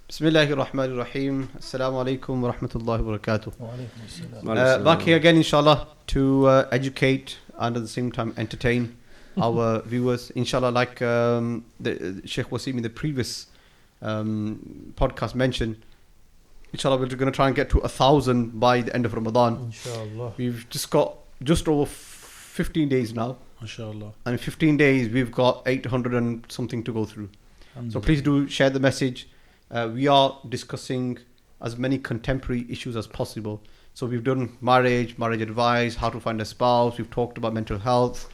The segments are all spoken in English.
Bismillahir Rahmanir Rahim. Assalamu alaikum wa rahmatullahi wa barakatuh. Back here again, inshallah, to educate and at the same time entertain our viewers. Inshallah, like the Sheikh Waseem in the previous podcast mentioned, inshallah, we're going to try and get to 1,000 by the end of Ramadan. Inshallah. We've just got just over 15 days now. Inshallah. And in 15 days, we've got 800 and something to go through. So please do share the message. We are discussing as many contemporary issues as possible. So we've done marriage advice, how to find a spouse. We've talked about mental health.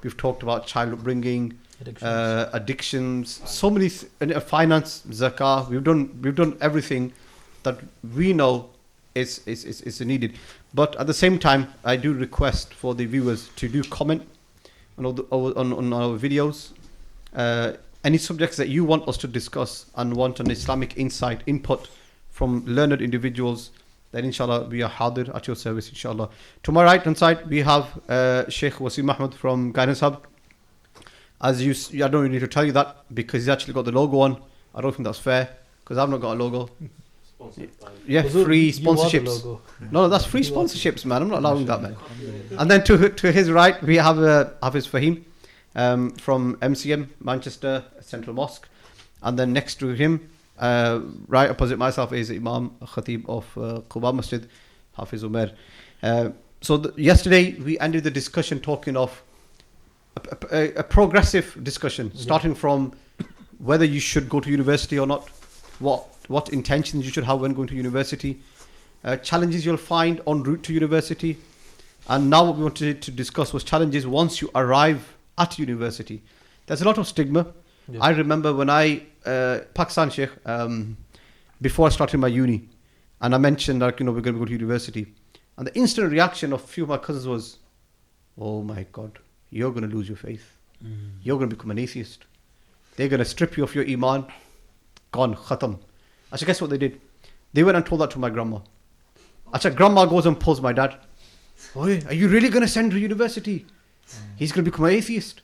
We've talked about child upbringing, addictions, so many finance, zakah. We've done everything that we know is needed. But at the same time, I do request for the viewers to do comment on our videos. Any subjects that you want us to discuss and want an Islamic insight, input from learned individuals, then inshallah we are hadir at your service, inshallah. To my right hand side, we have Sheikh Waseem Ahmed from Guidance Hub. As I don't really need to tell you that because he's actually got the logo on. I don't think that's fair because I've not got a logo. Yeah, free sponsorships. No, that's free sponsorships, man. I'm not allowing that, man. And then to his right, we have Hafiz Fahim. From MCM, Manchester Central Mosque. And then next to him, right opposite myself, is Imam Khatib of Quba Masjid, Hafiz Omair. Yesterday we ended the discussion talking of a progressive discussion, starting from whether you should go to university or not, what intentions you should have when going to university, challenges you'll find en route to university. And now what we wanted to discuss was challenges once you arrive at university. There's a lot of stigma. Yeah. I remember when Pakistan Sheikh, before I started my uni, and I mentioned that we're going to go to university, and the instant reaction of a few of my cousins was, "Oh my God, you're going to lose your faith. You're going to become an atheist. They're going to strip you of your iman. Gone, khatam." Actually, guess what they did? They went and told that to my grandma. Actually, grandma goes and pulls my dad. "Oi, are you really going to send him to university? He's going to become an atheist.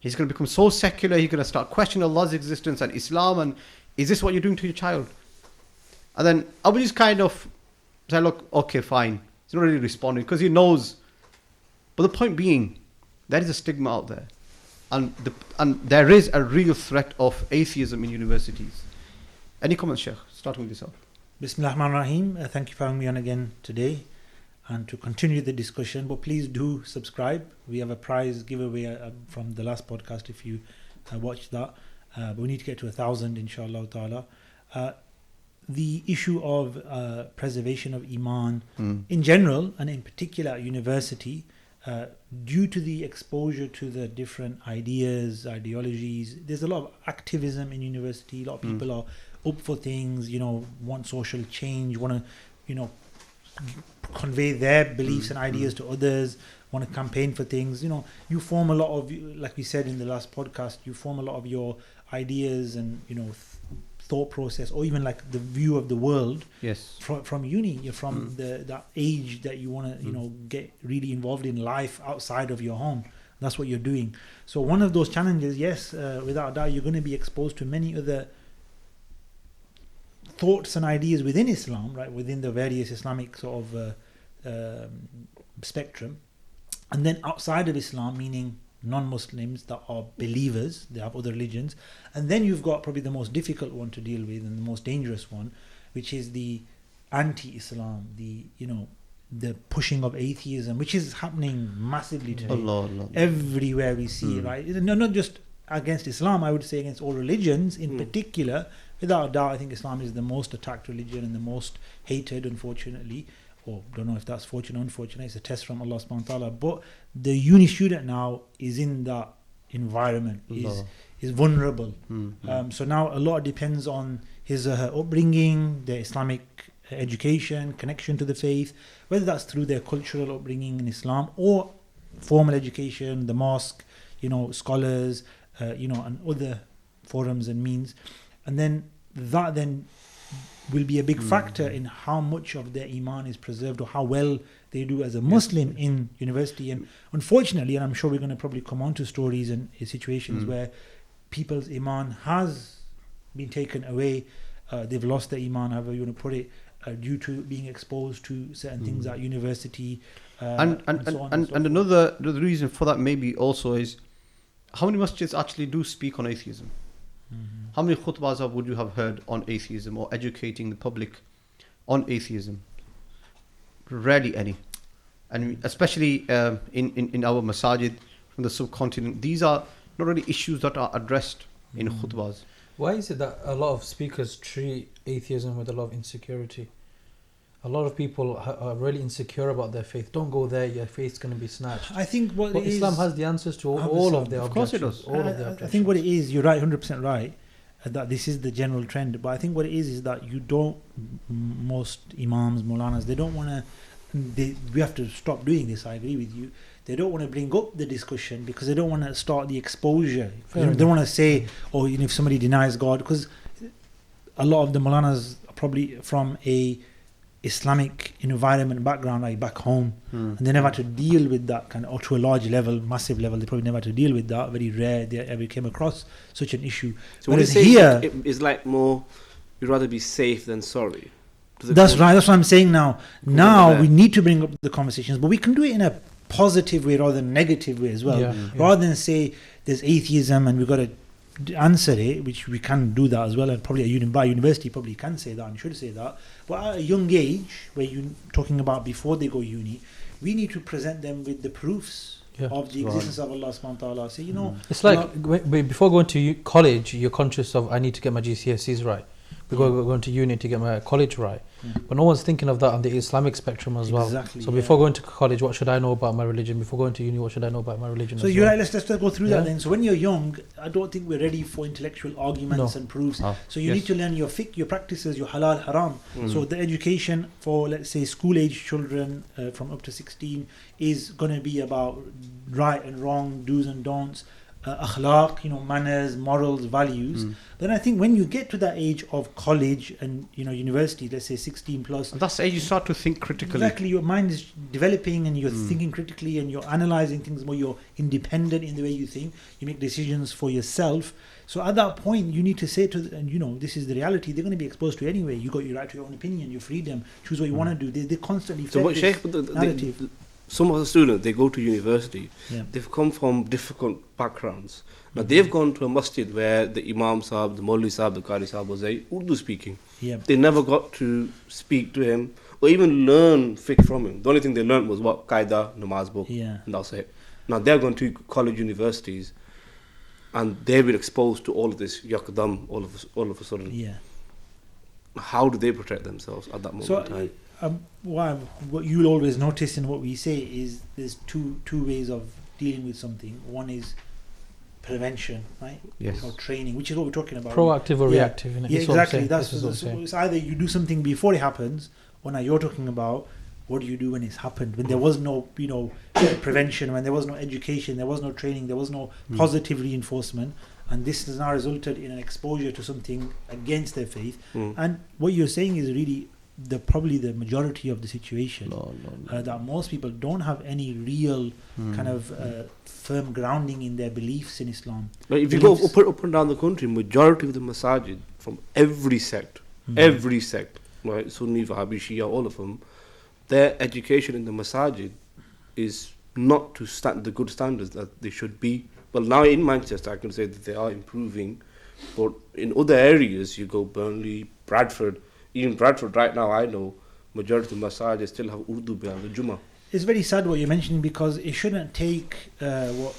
He's going to become so secular. He's going to start questioning Allah's existence and Islam. And is this what you're doing to your child?" And then I would just kind of say, "Look, okay, fine." He's not really responding because he knows. But the point being, there is a stigma out there. And there is a real threat of atheism in universities. Any comments, Sheikh? Starting with yourself. Bismillah ar-Rahman ar-Rahim. Thank you for having me on again today. And to continue the discussion, but please do subscribe. We have a prize giveaway from the last podcast if you watched that. But we need to get to 1,000 inshallah ta'ala. The issue of preservation of Iman in general and in particular at university, due to the exposure to the different ideas, ideologies, there's a lot of activism in university. A lot of people are up for things, want social change, want to, convey their beliefs and ideas to others, want to campaign for things. You form a lot of, like we said in the last podcast, you form a lot of your ideas and thought process, or even like the view of the world. Yes. From uni. You're from that age that you want to get really involved in life outside of your home. That's what you're doing. So one of those challenges, yes, without a doubt, you're going to be exposed to many other thoughts and ideas within Islam, right, within the various Islamic sort of spectrum, and then outside of Islam, meaning non-Muslims that are believers, they have other religions, and then you've got probably the most difficult one to deal with and the most dangerous one, which is the anti-Islam, the pushing of atheism, which is happening massively today. Allah. Everywhere we see it, right? No, not just against Islam, I would say against all religions in particular. Without a doubt, I think Islam is the most attacked religion and the most hated, unfortunately. Or don't know if that's fortunate or unfortunate. It's a test from Allah subhanahu wa ta'ala. But the uni student now is in that environment, is vulnerable. So now a lot depends on his or her upbringing, their Islamic education, connection to the faith, whether that's through their cultural upbringing in Islam or formal education, the mosque, scholars, and other forums and means. And then that will be a big factor in how much of their iman is preserved or how well they do as a Muslim in university. And unfortunately, and I'm sure we're going to probably come on to stories and situations where people's iman has been taken away they've lost their iman, however you want to put it, due to being exposed to certain things at university. And another reason for that maybe also is how many masjids actually do speak on atheism? How many khutbahs would you have heard on atheism or educating the public on atheism? Rarely any. And especially in our masajid from the subcontinent, these are not really issues that are addressed in khutbahs. Why is it that a lot of speakers treat atheism with a lot of insecurity? A lot of people are really insecure about their faith. Don't go there, your faith's going to be snatched. I think but Islam has the answers to all of their objections. Of course it does. I think what it is, you're right, 100% right, that this is the general trend. But I think what it is that you don't, most imams, maulanas, they don't want to, we have to stop doing this, I agree with you. They don't want to bring up the discussion because they don't want to start the exposure. They don't want to say, oh, if somebody denies God, because a lot of the maulanas are probably from a Islamic environment background, like back home, and they never had to deal with that kind of, or to a large level, massive level, they probably never had to deal with that. Very rare they ever came across such an issue. So when you say here, it's like more, you'd rather be safe than sorry. That's right, that's what I'm saying now. Now we need to bring up the conversations, but we can do it in a positive way rather than negative way as well. Rather than say there's atheism and we've got to answer it, which we can do that as well, and probably by university probably can say that and should say that, but at a young age where you're talking about before they go uni, we need to present them with the proofs of the existence of Allah subhanahu wa ta'ala. So it's like before going to college you're conscious of, I need to get my GCSEs right, because we're going to uni to get my college right. But no one's thinking of that on the Islamic spectrum as well. So before going to college, what should I know about my religion? Before going to uni, what should I know about my religion? So you're right, let's go through that then. So when you're young, I don't think we're ready for intellectual arguments and proofs. So you need to learn your fiqh, your practices, your halal, haram. So the education for, let's say, school age children from up to 16 is going to be about right and wrong, do's and don'ts, akhlaq, manners, morals, values. Then I think when you get to that age of college and university, let's say 16 plus, and that's the age you start to think critically. Exactly, your mind is developing and you're thinking critically and you're analyzing things more. You're independent in the way you think. You make decisions for yourself. So at that point, you need to say to this is the reality. They're going to be exposed to anyway. You got your right to your own opinion, your freedom, choose what you want to do. They constantly. So what, Sheikh, some of the students, they go to university, they've come from different backgrounds. Now they've gone to a masjid where the Imam Sahib, the Maulvi Sahib, the Qari Sahib was Urdu speaking. They never got to speak to him or even learn fiqh from him. The only thing they learned was what? Qaida, namaz book, and that's it. Now they're going to college universities and they've been exposed to all of this yakdam all of a sudden. How do they protect themselves at that moment in time? What you'll always notice in what we say is there's two ways of dealing with something. One is prevention, right? Yes. Or training, which is what we're talking about. Proactive or reactive. Yeah, exactly. It's either you do something before it happens, or now you're talking about what do you do when it's happened, when there was no prevention, when there was no education, there was no training, there was no positive reinforcement, and this has now resulted in an exposure to something against their faith. And what you're saying is really probably the majority of the situation. That most people don't have any real kind of firm grounding in their beliefs in Islam. Now, if you go up and down the country, majority of the masajid from every sect, right, Sunni, Wahhabi, Shia, all of them, their education in the masajid is not to the good standards that they should be. Well, now in Manchester, I can say that they are improving, but in other areas, you go Burnley, Bradford. Even Bradford right now, I know majority of the masajid still have Urdu behind the Jummah. It's very sad what you're mentioning, because it shouldn't take what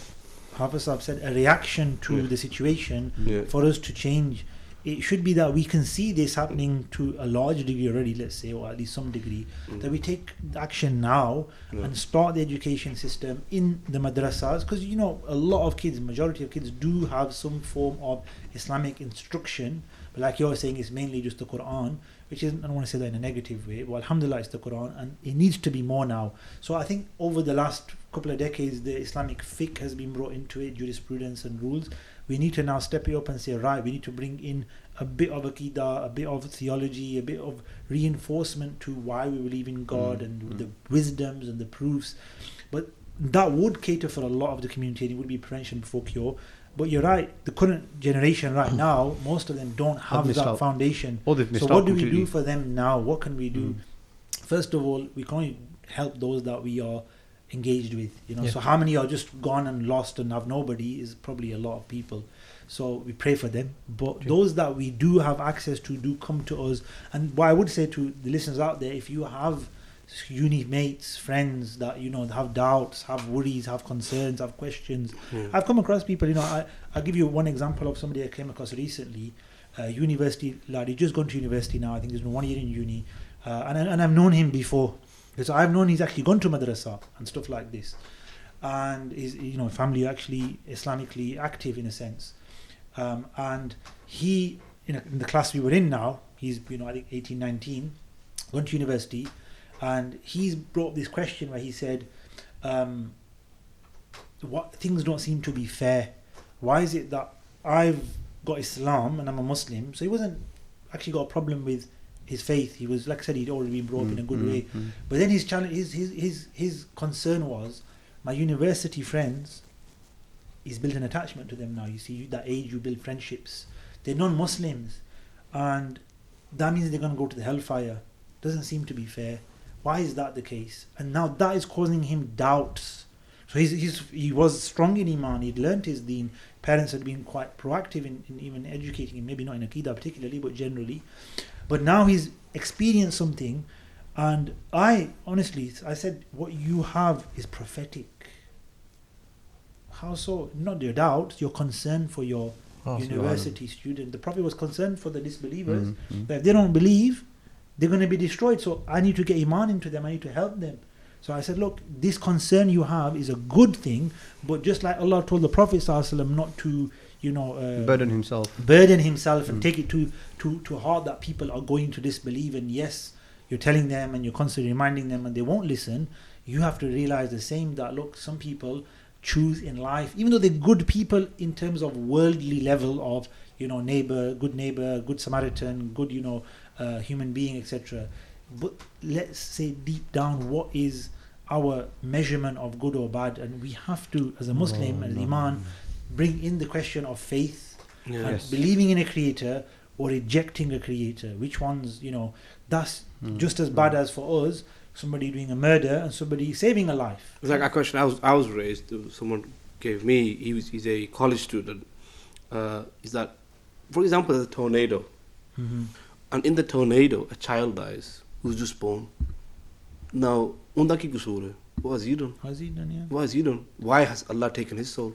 Hafiz said, a reaction to the situation for us to change. It should be that we can see this happening to a large degree already, let's say, or at least some degree, that we take action now and start the education system in the madrasas, because a lot of kids, majority of kids do have some form of Islamic instruction, but like you're saying, it's mainly just the Quran, which isn't, I don't want to say that in a negative way, but alhamdulillah it's the Quran, and it needs to be more now. So I think over the last couple of decades, the Islamic fiqh has been brought into it, jurisprudence and rules. We need to now step it up and say, right, we need to bring in a bit of Aqidah, a bit of theology, a bit of reinforcement to why we believe in God and the wisdoms and the proofs. But that would cater for a lot of the community, and it would be prevention before cure. But you're right, the current generation right now, most of them don't have that foundation. Or they've missed so what out do we completely. do for them now? What can we do? First of all, we can only help those that we are engaged with. So how many are just gone and lost and have nobody is probably a lot of people. So we pray for them. But those that we do have access to do come to us. And what I would say to the listeners out there, if you have uni mates, friends that have doubts, have worries, have concerns, have questions. I've come across people, I'll give you one example of somebody I came across recently. University lad, he's just gone to university now. I think he's been 1 year in uni, and I've known him before, because I've known he's actually gone to madrasa and stuff like this, and is family actually Islamically active in a sense, and he in the class we were in now, he's I think 18, 19, gone to university. And he's brought up this question where he said, what things don't seem to be fair. Why is it that I've got Islam and I'm a Muslim? So he wasn't actually got a problem with his faith. He was, like I said, he'd already been brought up in a good way. But then his challenge, his concern was, my university friends, he's built an attachment to them now. You see, that age you build friendships. They're non-Muslims. And that means they're going to go to the hellfire. Doesn't seem to be fair. Why is that the case? And now that is causing him doubts. So he was strong in Iman. He'd learnt his deen. Parents had been quite proactive in even educating him. Maybe not in Aqidah particularly, but generally. But now he's experienced something. And I said, what you have is prophetic. How so? Not your doubts, your concern for your university student. The Prophet was concerned for the disbelievers. That if they don't believe, they're going to be destroyed. So I need to get Iman into them. I need to help them. So I said, look, this concern you have is a good thing, but just like Allah told the Prophet ﷺ not to, burden himself and take it to heart that people are going to disbelieve. And yes, you're telling them and you're constantly reminding them, and they won't listen. You have to realize the same, that look, some people choose in life, even though they're good people in terms of worldly level of neighbor, good Samaritan, good human being, etc. But let's say deep down, what is our measurement of good or bad? And we have to, as a Muslim, as Iman, bring in the question of faith, and believing in a creator or rejecting a creator. Which one's, that's just as bad as for us somebody doing a murder and somebody saving a life. It's like a question I was raised, someone gave me, he's a college student, is that, for example, there's a tornado, and in the tornado a child dies who's just born. Now, unda ki qusur hai? What has he done? What has he done? Why has Allah taken his soul?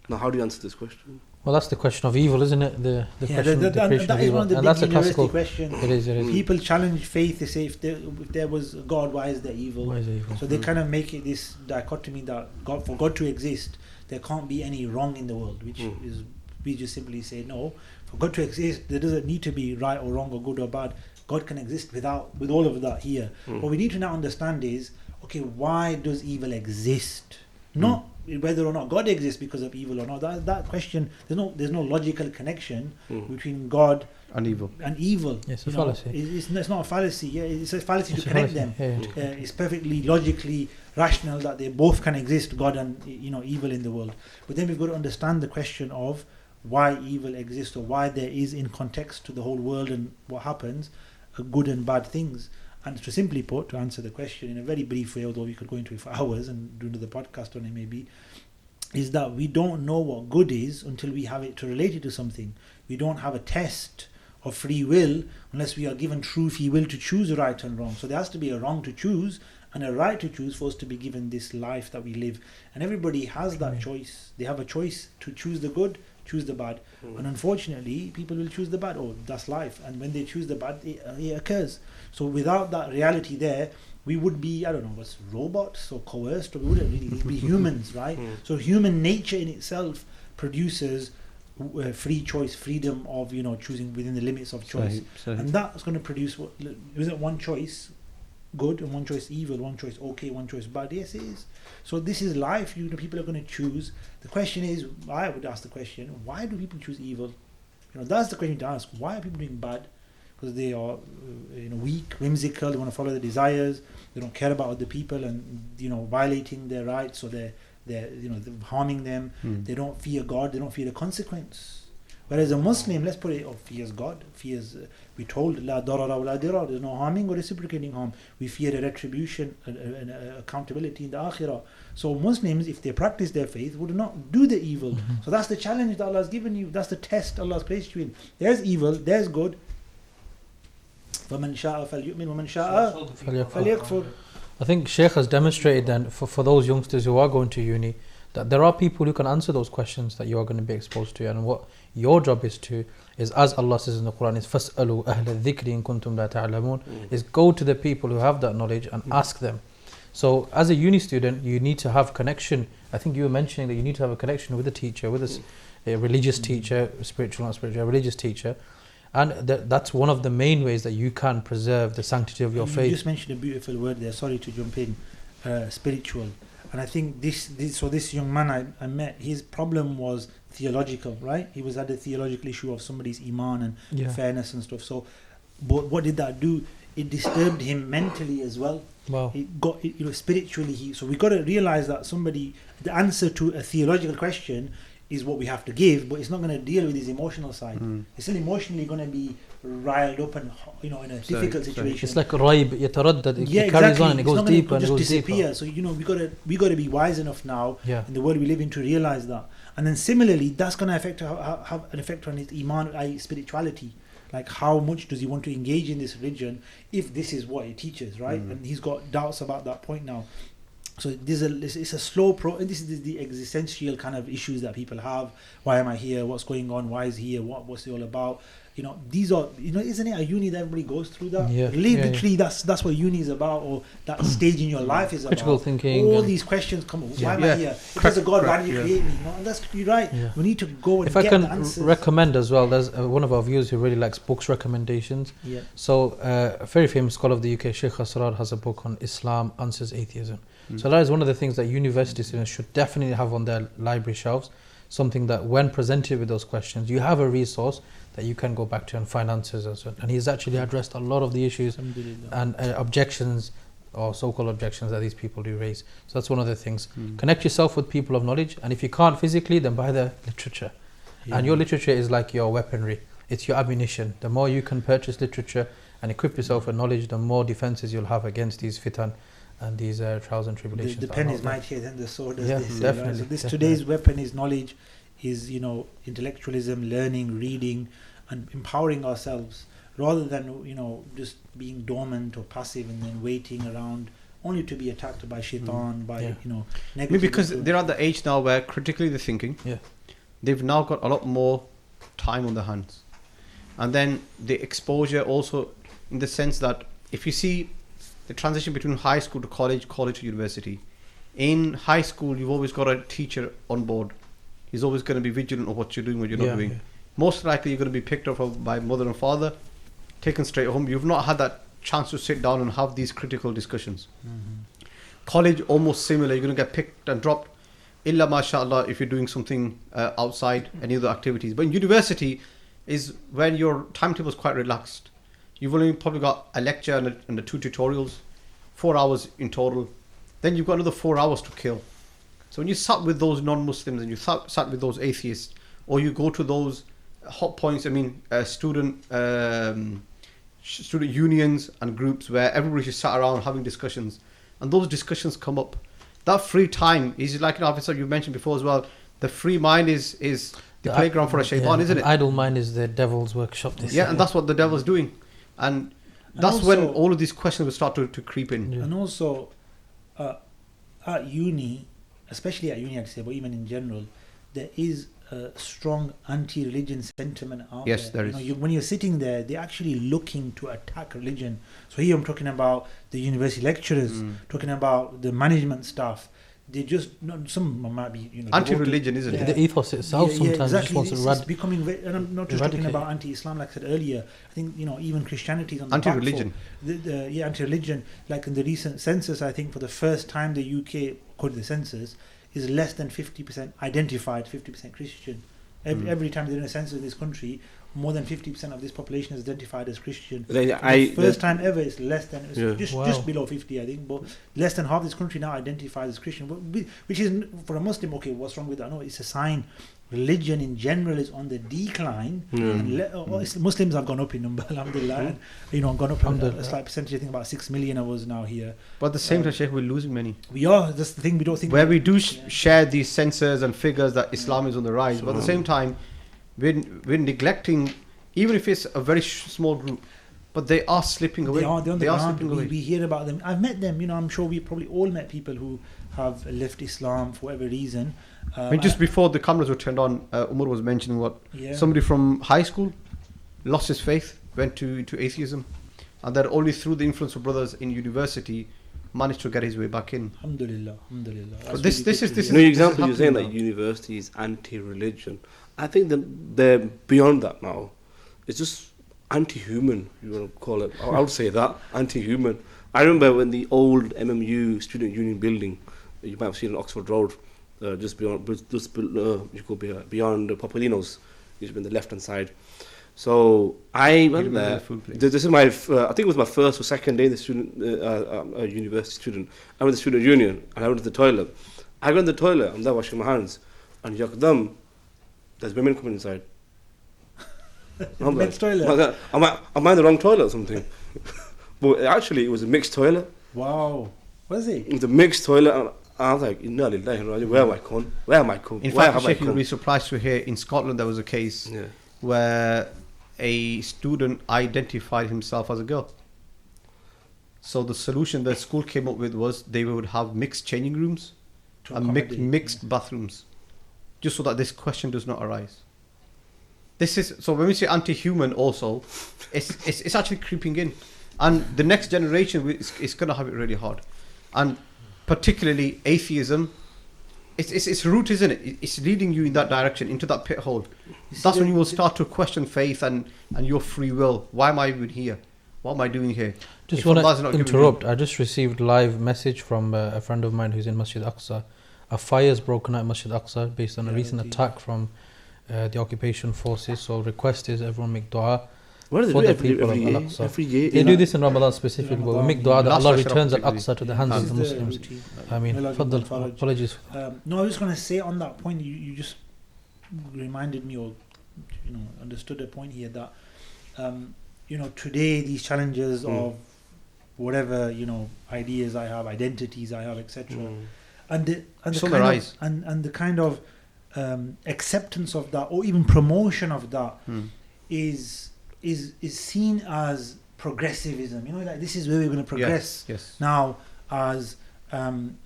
Now, how do you answer this question? Well, that's the question of evil, isn't it? The question of that is evil. one of the And big that's a university classical question. It is. People challenge faith. They say, if there was a God, why is there evil? Why is there evil? So they kind of make it this dichotomy that for God to exist, there can't be any wrong in the world, which is, we just simply say, no, for God to exist, there doesn't need to be right or wrong or good or bad. God can exist with all of that here. What we need to now understand is, okay, why does evil exist? Not whether or not God exists because of evil or not. That question, there's no logical connection between God and evil. Yes, a fallacy. It's not a fallacy. Yeah, it's a fallacy to connect them. It's perfectly logically rational that they both can exist, God and evil in the world. But then we've got to understand the question of why evil exists, or why there is, in context to the whole world and what happens, good and bad things. And to simply put, to answer the question in a very brief way, although we could go into it for hours and do another podcast on it maybe, is that we don't know what good is until we have it to relate it to something. We don't have a test of free will unless we are given true free will to choose right and wrong. So there has to be a wrong to choose and a right to choose for us to be given this life that we live. And everybody has that choice. They have a choice to choose the good, choose the bad. And unfortunately, people will choose the bad. Oh, that's life. And when they choose the bad, it occurs. So without that reality there, we would be, robots or coerced, or we wouldn't really be humans, right? So human nature in itself produces free choice, freedom of, choosing within the limits of choice. And that's going to produce, isn't one choice good and one choice evil, one choice okay, one choice bad? Yes, it is. So this is life. People are going to choose. The question is, I would ask the question, why do people choose evil? That's the question to ask. Why are people doing bad? Because they are weak, whimsical, they want to follow their desires, they don't care about other people and violating their rights or their they're harming them. They don't fear God. They don't fear the consequence. Whereas a Muslim, let's put it, fears God, fears, we're told, la darara wa la dirar, there's no harming or reciprocating harm. We fear a retribution and accountability in the akhirah. So Muslims, if they practice their faith, would not do the evil. So that's the challenge that Allah has given you. That's the test Allah has placed you in. There's evil, there's good. فَمَنْ شَاءَ فَلْيُؤْمِنْ وَمَنْ شَاءَ فَلْيَكْفُرْ. I think Sheikh has demonstrated then for those youngsters who are going to uni that there are people who can answer those questions that you are going to be exposed to, and what your job is as Allah says in the Quran, is فَاسْأَلُوا أَهْلَ الذِّكْرِ إِن كُنْتُمْ لَا تَعْلَمُونَ, is go to the people who have that knowledge and ask them. So as a uni student, you need to have connection. I think you were mentioning that you need to have a connection with a teacher, with a religious teacher, spiritual, not spiritual, a religious teacher. And that's one of the main ways that you can preserve the sanctity of your faith. You just mentioned a beautiful word there, sorry to jump in, spiritual. And I think this young man I met, his problem was theological, right? He had a theological issue of somebody's iman and fairness and stuff. So what did that do? It disturbed him mentally as well. Wow. It got, spiritually. So we got to realize that the answer to a theological question is what we have to give, but it's not going to deal with his emotional side. It's still emotionally going to be riled up and in a difficult situation. It's like raib, yataraddad, it carries exactly. on and it goes deeper and it goes disappear. deeper. So we got to be wise enough now in the world we live in to realize that. And then similarly, that's going to have an effect on his iman, i.e. spirituality. Like how much does he want to engage in this religion if this is what it teaches, right? And he's got doubts about that point now. So it's a slow and this is the existential kind of issues that people have. Why am I here? What's going on? Why is he here? What's it all about? These are, isn't it a uni that everybody goes through that? Literally, that's what uni is about, or that stage in your life is about. Critical thinking. All these questions come up. Why am I here? If there's a God, why did you create me? And that's, you're right. Yeah. We need to go and get the answers. If I can recommend as well, there's one of our viewers who really likes books recommendations. Yeah. So a very famous scholar of the UK, Sheikh Asrar, has a book on Islam Answers Atheism. So that is one of the things that university students should definitely have on their library shelves. Something that when presented with those questions, you have a resource that you can go back to and find answers as well. And he's actually addressed a lot of the issues and objections, or so-called objections, that these people do raise. So that's one of the things. Connect yourself with people of knowledge, and if you can't physically, then buy the literature. And your literature is like your weaponry. It's your ammunition. The more you can purchase literature and equip yourself with knowledge, the more defenses you'll have against these fitan and these trials and tribulations. The pen is mightier than the sword, as they say. Definitely. Right? So today's weapon is knowledge, is intellectualism, learning, reading, and empowering ourselves, rather than just being dormant or passive and then waiting around only to be attacked by shaitan, by negative. Because they're at the age now where critically they're thinking. They've now got a lot more time on their hands, and then the exposure also, in the sense that if you see the transition between high school to college to university. In high school, you've always got a teacher on board. He's always going to be vigilant of what you're doing, what you're not doing. Most likely, you're going to be picked up by mother and father, taken straight home. You've not had that chance to sit down and have these critical discussions. College, almost similar. You're going to get picked and dropped. Illa mashallah, if you're doing something outside, any other activities. But in university is when your timetable is quite relaxed. You've only probably got a lecture and the 2 tutorials, 4 hours in total. Then you've got another 4 hours to kill. So when you sat with those non-Muslims and you sat with those atheists, or you go to those hot points, student unions and groups where everybody just sat around having discussions, and those discussions come up. That free time is like, Hafiz, you mentioned before as well, the free mind is the playground for a shaitan, isn't it? Idle mind is the devil's workshop. And that's what the devil's doing. And that's also, when all of these questions will start to creep in. And also, at uni, especially at uni, I'd say, but even in general, there is a strong anti-religion sentiment out there. Yes, there is. When you're sitting there, they're actually looking to attack religion. So here I'm talking about the university lecturers, talking about the management staff. They just, some might be, anti-religion, isn't it? The ethos itself sometimes exactly. just wants it's becoming, and I'm not just talking about anti-Islam, like I said earlier. I think, even Christianity is on the anti-religion. Anti-religion. Like in the recent census, I think for the first time the UK, according to the census, is less than 50% identified, 50% Christian. Every time they're in a census in this country, more than 50% of this population is identified as Christian. First time ever, it's less than Wow. just below 50, I think, but less than half this country now identifies as Christian, which is for a Muslim. Okay, what's wrong with that? No, it's a sign. Religion in general is on the decline. And Muslims have gone up in number, alhamdulillah. And, gone up a slight percentage. I think about 6 million of us now here. But at the same time, Sheikh, we're losing many. We are. That's the thing. We don't think. Where we do share these sensors and figures that Islam is on the rise, but at the same time, we're neglecting, even if it's a very small group, but they are slipping away. They are slipping away. We hear about them. I've met them. I'm sure we probably all met people who have left Islam for whatever reason. Just before the cameras were turned on, Umar was mentioning somebody from high school lost his faith, went to atheism, and then only through the influence of brothers in university managed to get his way back in. Alhamdulillah. But this is no example. You're saying that university is anti-religion. I think that they're beyond that now. It's just anti-human, you want to call it. I would say that, anti-human. I remember when the old MMU Student Union building, you might have seen on Oxford Road, just beyond Popolino's, used to be on the left-hand side. So I went there. This is my, I think it was my first or second day as a university student. I went to the student union and I went to the toilet. I went to the toilet, I'm there washing my hands, and yakdam, there's women coming inside. I'm like, toilet. Am I in the wrong toilet or something? But actually, it was a mixed toilet. Wow. Was it? It was a mixed toilet, and I was like, Inna lillahi wa inna ilaihi raji'un. Where am I come? In fact, Sheikh, you'll be surprised to hear in Scotland there was a case where a student identified himself as a girl. So the solution the school came up with was they would have mixed changing rooms and mixed bathrooms, just so that this question does not arise. This is so when we say anti-human, also, it's actually creeping in, and the next generation is going to have it really hard, and particularly atheism. It's root, isn't it? It's leading you in that direction, into that pit hole. That's when you will start to question faith and your free will. Why am I even here? What am I doing here? Just want to interrupt. I just received live message from a friend of mine who's in Masjid Al-Aqsa. A fire has broken out in Masjid Al-Aqsa based on a recent attack from the occupation forces. So request is everyone make dua for the people of Al-Aqsa. Every year. They do this in Ramadan specifically, but we make dua that Allah returns Al-Aqsa to the hands of the Muslims. I mean, apologies. No, I was going to say on that point, you just reminded me, or understood a point here that today these challenges of whatever ideas I have, identities I have, etc. And the kind of acceptance of that, or even promotion of that, is seen as progressivism. Like this is where we're going to progress now as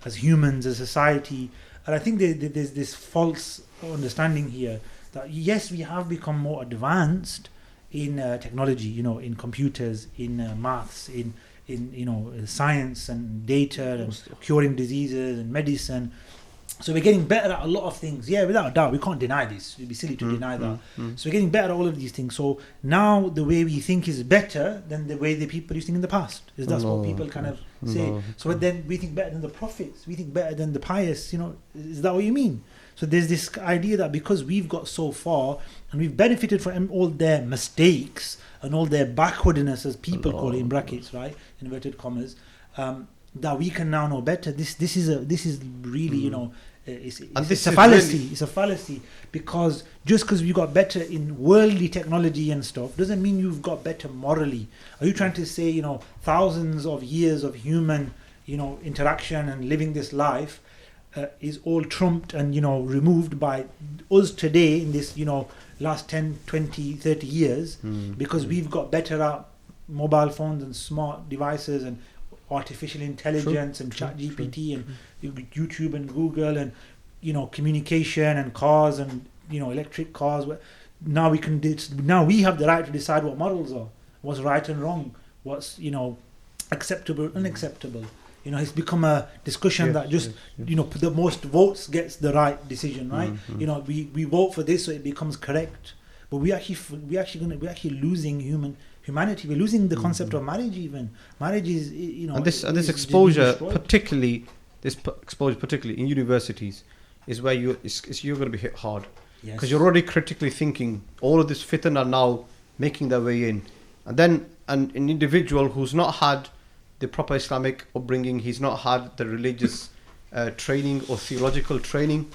humans, as society. And I think there's this false understanding here that yes, we have become more advanced in technology, in computers, in maths, in science and data and curing diseases and medicine. So we're getting better at a lot of things. Yeah, without a doubt, we can't deny this. It'd be silly to deny that. So we're getting better at all of these things. So now the way we think is better than the way the people used to think in the past. That's what people kind of say. So then we think better than the prophets. We think better than the pious. Is that what you mean? So there's this idea that because we've got so far and we've benefited from all their mistakes and all their backwardness, as people call it in brackets, right, inverted commas, that we can now know better. This is really it's a fallacy. It's a fallacy because just because you got better in worldly technology and stuff doesn't mean you've got better morally. Are you trying to say thousands of years of human interaction and living this life is all trumped and removed by us today in this last 10, 20, 30 years because we've got better at mobile phones and smart devices and artificial intelligence and ChatGPT and YouTube and Google and communication and cars and electric cars. Now we can now we have the right to decide what models are, what's right and wrong, what's acceptable, unacceptable. It's become a discussion that just the most votes gets the right decision, right? We vote for this so it becomes correct, but we're actually losing humanity. We're losing the concept of marriage. Even marriage is and this exposure particularly in universities is where you're going to be hit hard. Because you're already critically thinking. All of this fitan are now making their way in. And then an individual who's not had the proper Islamic upbringing, he's not had the religious training or theological training,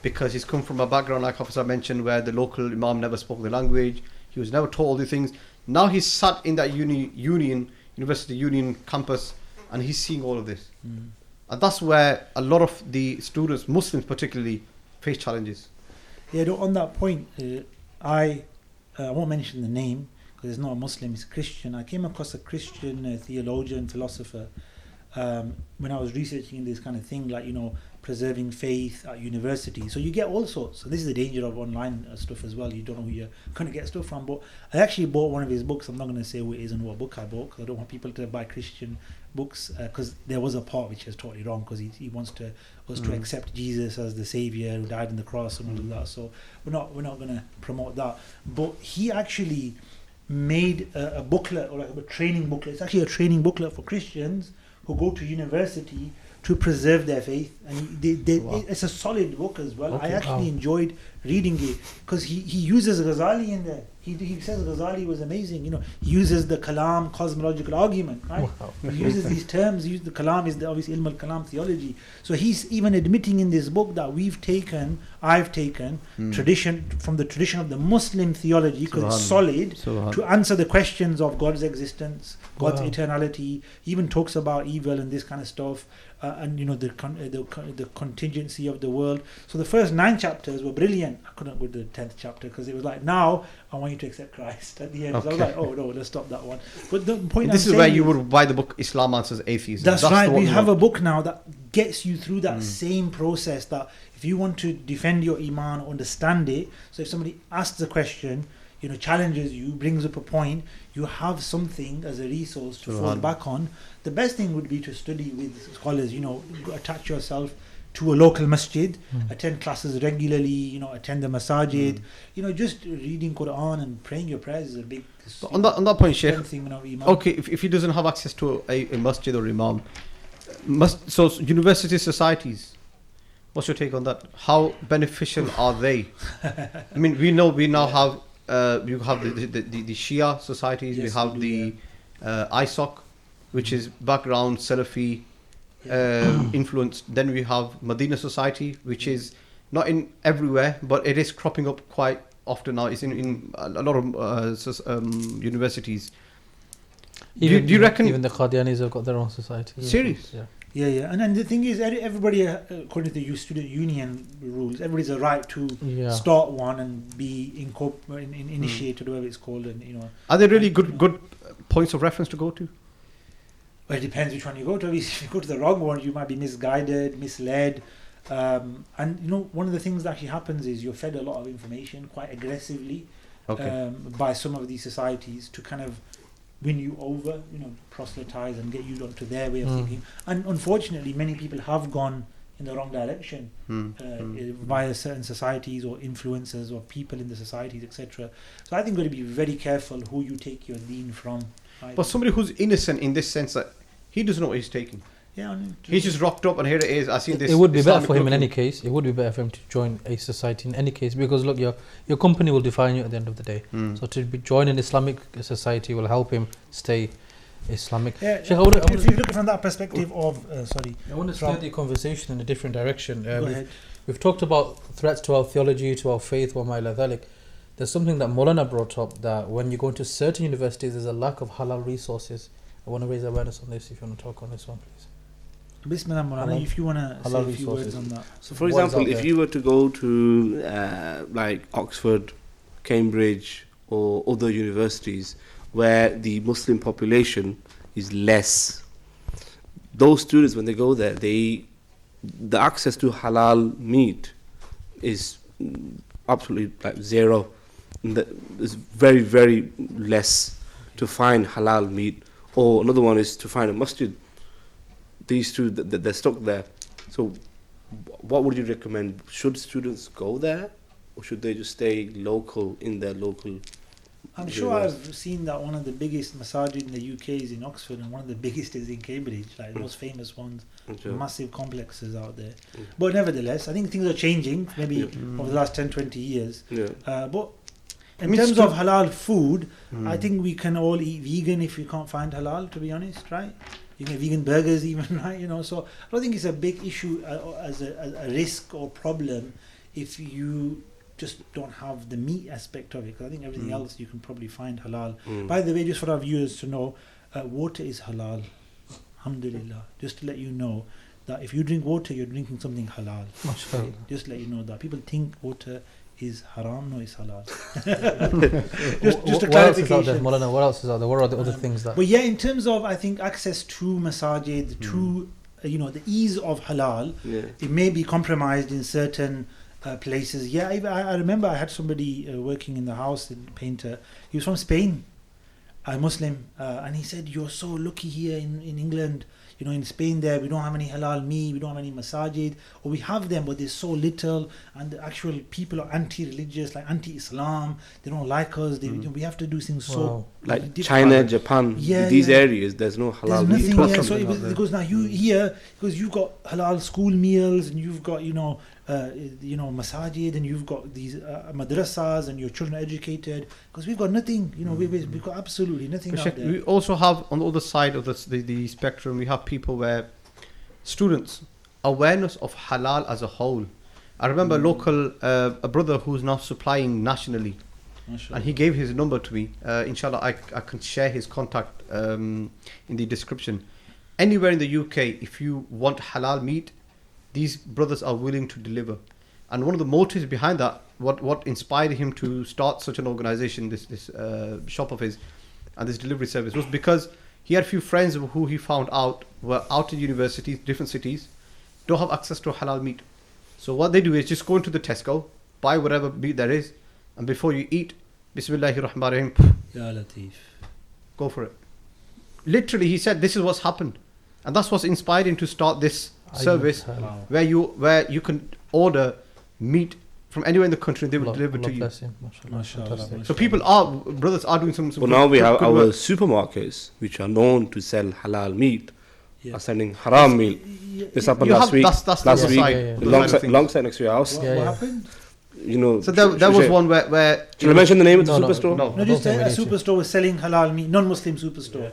because he's come from a background, like Hafiz mentioned, where the local imam never spoke the language, he was never taught all these things. Now he's sat in that university union campus, and he's seeing all of this. And that's where a lot of the students, Muslims particularly, face challenges. Yeah, on that point, I won't mention the name because it's not a Muslim, it's a Christian. I came across a Christian theologian, philosopher, when I was researching this kind of thing, like, preserving faith at university. So you get all sorts. So this is the danger of online stuff as well. You don't know who you're going to get stuff from. But I actually bought one of his books. I'm not going to say who it is and what book I bought, because I don't want people to buy Christian books, because there was a part which is totally wrong, because he wants us to accept Jesus as the Savior who died on the cross and all of that. So we're not going to promote that. But he actually made a booklet, or like a training booklet. It's actually a training booklet for Christians who go to university to preserve their faith, and it's a solid book as well. I actually enjoyed reading it because he uses Ghazali in there. He says Ghazali was amazing. He uses the Kalam cosmological argument, right? He uses these terms. The Kalam is obviously Ilm al-Kalam theology. So he's even admitting in this book that I've taken tradition from the tradition of the Muslim theology, because it's solid, to answer the questions of God's existence, God's eternality. He even talks about evil and this kind of stuff. And the contingency of the world. So the first 9 chapters were brilliant. I couldn't go to the 10th chapter because it was like, now I want you to accept Christ at the end. So I was like, oh no, let's stop that one. But the point this is where you would buy the book Islam Answers Atheism. That's right. We have a book now that gets you through that same process, that if you want to defend your Iman, understand it. So if somebody asks a question, challenges you, brings up a point, you have something as a resource to fall back on. The best thing would be to study with scholars, attach yourself to a local masjid, attend classes regularly, attend the masajid, just reading Quran and praying your prayers is a big... On that point, Sheikh, Iman. Okay, if he doesn't have access to a masjid or imam, so university societies, what's your take on that? How beneficial are they? I mean, we now have... you have the Shia societies, we have the ISOC, which is background Salafi influenced. Then we have Medina Society, which is not in everywhere, but it is cropping up quite often now. It's in a lot of universities. Do you reckon even the Qadianis have got their own society? Serious? Yeah. And the thing is, everybody, according to the student union rules, everybody's a right to start one and be initiated, whatever it's called. And are there really good points of reference to go to? Well, it depends which one you go to. If you go to the wrong one, you might be misguided, misled. And one of the things that actually happens is you're fed a lot of information quite aggressively by some of these societies to kind of win you over, proselytize and get you onto their way of thinking. And unfortunately, many people have gone in the wrong direction via certain societies or influences or people in the societies, etc. So I think you've got to be very careful who you take your deen from. Right? But somebody who's innocent in this sense that he doesn't know what he's taking. Yeah, he's just rocked up and here it is. I see this. It would be Islamic better for him in looking. any case. It would be better for him to join a society in any case, because look, your company will define you at the end of the day. So to join an Islamic society will help him stay Islamic. Yeah, Sheikh, if you look from that perspective of I want to start the conversation in a different direction. Go ahead. We've talked about threats to our theology, to our faith, wa ma ila dhalik. There's something that Maulana brought up, that when you go into certain universities, there's a lack of halal resources. I want to raise awareness on this. If you want to talk on this one, please. Bismillah, Maulana, if you want to say a few words on that. So, for example, if you were to go to like Oxford, Cambridge, or other universities where the Muslim population is less, those students, when they go there, the access to halal meat is absolutely like zero. There's very, very less to find halal meat. Or another one is to find a masjid. These two, they're stuck there. So what would you recommend? Should students go there, or should they just stay local in their local I'm sure I've seen that one of the biggest masajid in the UK is in Oxford, and one of the biggest is in Cambridge, like the most famous ones, massive complexes out there. But nevertheless, I think things are changing, maybe over the last 10, 20 years. But in terms of halal food, I think we can all eat vegan if we can't find halal, to be honest, right? You can get vegan burgers even, right? You know, so I don't think it's a big issue as a risk or problem if you just don't have the meat aspect of it, because I think everything else you can probably find halal. By the way, just for our viewers to know, water is halal, alhamdulillah. Just to let you know that if you drink water, you're drinking something halal. Okay? Just to let you know that people think water is haram, no, it's halal. just a clarification. What else is out there? What are the other things that? But yeah, in terms of, I think, access to masajid, to the ease of halal, it may be compromised in certain places. Yeah, I remember I had somebody working in the house, a painter. He was from Spain, a Muslim, and he said, "You're so lucky here in England. You know, in Spain there, we don't have any halal meat, we don't have any masajid, or we have them, but there's so little, and the actual people are anti-religious, like anti-Islam. They don't like us. We have to do things so like China, Japan, these areas. There's no halal meat. There's nothing. So it goes now. You here because you've got halal school meals, and you've got masajid, and you've got these madrasas, and your children are educated. Because we've got nothing. You know, we've got absolutely nothing out there. We also have on the other side of the spectrum, we have people where students awareness of halal as a whole. I remember a brother who's now supplying nationally, and he gave his number to me. Inshallah, I can share his contact in the description. Anywhere in the UK, if you want halal meat, these brothers are willing to deliver. And one of the motives behind that, what inspired him to start such an organization, this shop of his, and this delivery service, was because he had a few friends who he found out were out in universities, different cities, don't have access to halal meat. So what they do is just go into the Tesco, buy whatever meat there is, and before you eat, Bismillahirrahmanirrahim, Ya Latif, go for it. Literally, he said this is what's happened, and that's what's inspired him to start this service, where you can order meat from anywhere in the country and they will deliver to you. So brothers are doing some well, now we have our supermarkets which are known to sell halal meat are selling haram meat. This happened last week. Last week, alongside next to your house. What happened? You know, so there was one where should I mention the name of the superstore? No, just a superstore was selling halal meat, non-Muslim superstore.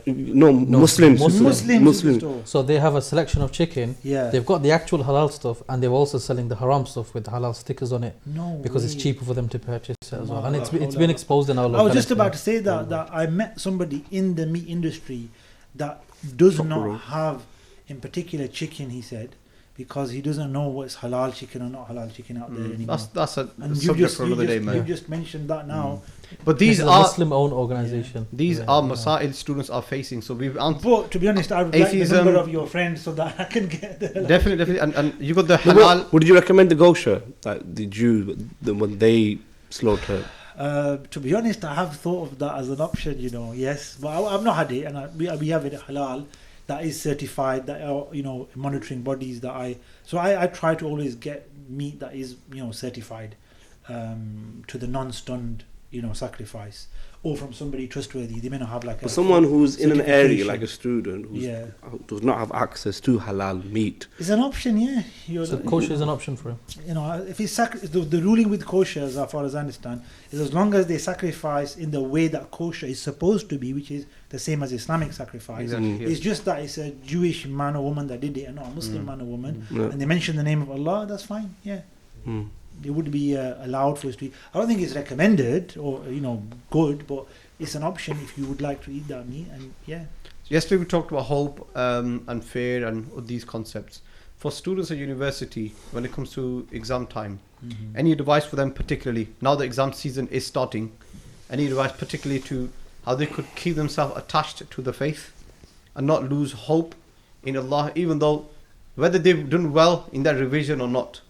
Muslim superstore. So they have a selection of chicken. Yeah. They've got the actual halal stuff, and they're also selling the haram stuff with the halal stickers on it. Because it's cheaper for them to purchase it as well. And it's been exposed in our locality. I was just about to say that I met somebody in the meat industry that does not have, in particular, chicken, he said, because he doesn't know what's halal chicken or not halal chicken out there anymore. That's a subject for another day, man. You've just mentioned that now. But these are Muslim-owned organisation. These are masail students are facing. So we've answered. But to be honest, I would like the number of your friends so that I can get the definitely, and you got the halal. Would you recommend the kosher, like the Jew, when they slaughter? To be honest, I have thought of that as an option. Yes, but I've not had it, and we have it halal. That is certified, that are monitoring bodies that I try to always get meat that is certified to the non-stunned sacrifice, or from somebody trustworthy. They may not have like someone who's in an area like a student who does not have access to halal meat. It's an option, yeah. So kosher is an option for him. If it's the ruling with kosher, as far as I understand, is as long as they sacrifice in the way that kosher is supposed to be, which is the same as Islamic sacrifice. Exactly, it's just that it's a Jewish man or woman that did it, and not a Muslim man or woman, and they mention the name of Allah. That's fine. Yeah. It would be allowed for us to eat. I don't think it's recommended or good, but it's an option if you would like to eat that meat. And yesterday we talked about hope and fear and these concepts. For students at university, when it comes to exam time, any advice for them particularly, now the exam season is starting, any advice particularly to how they could keep themselves attached to the faith and not lose hope in Allah, even though whether they've done well in their revision or not?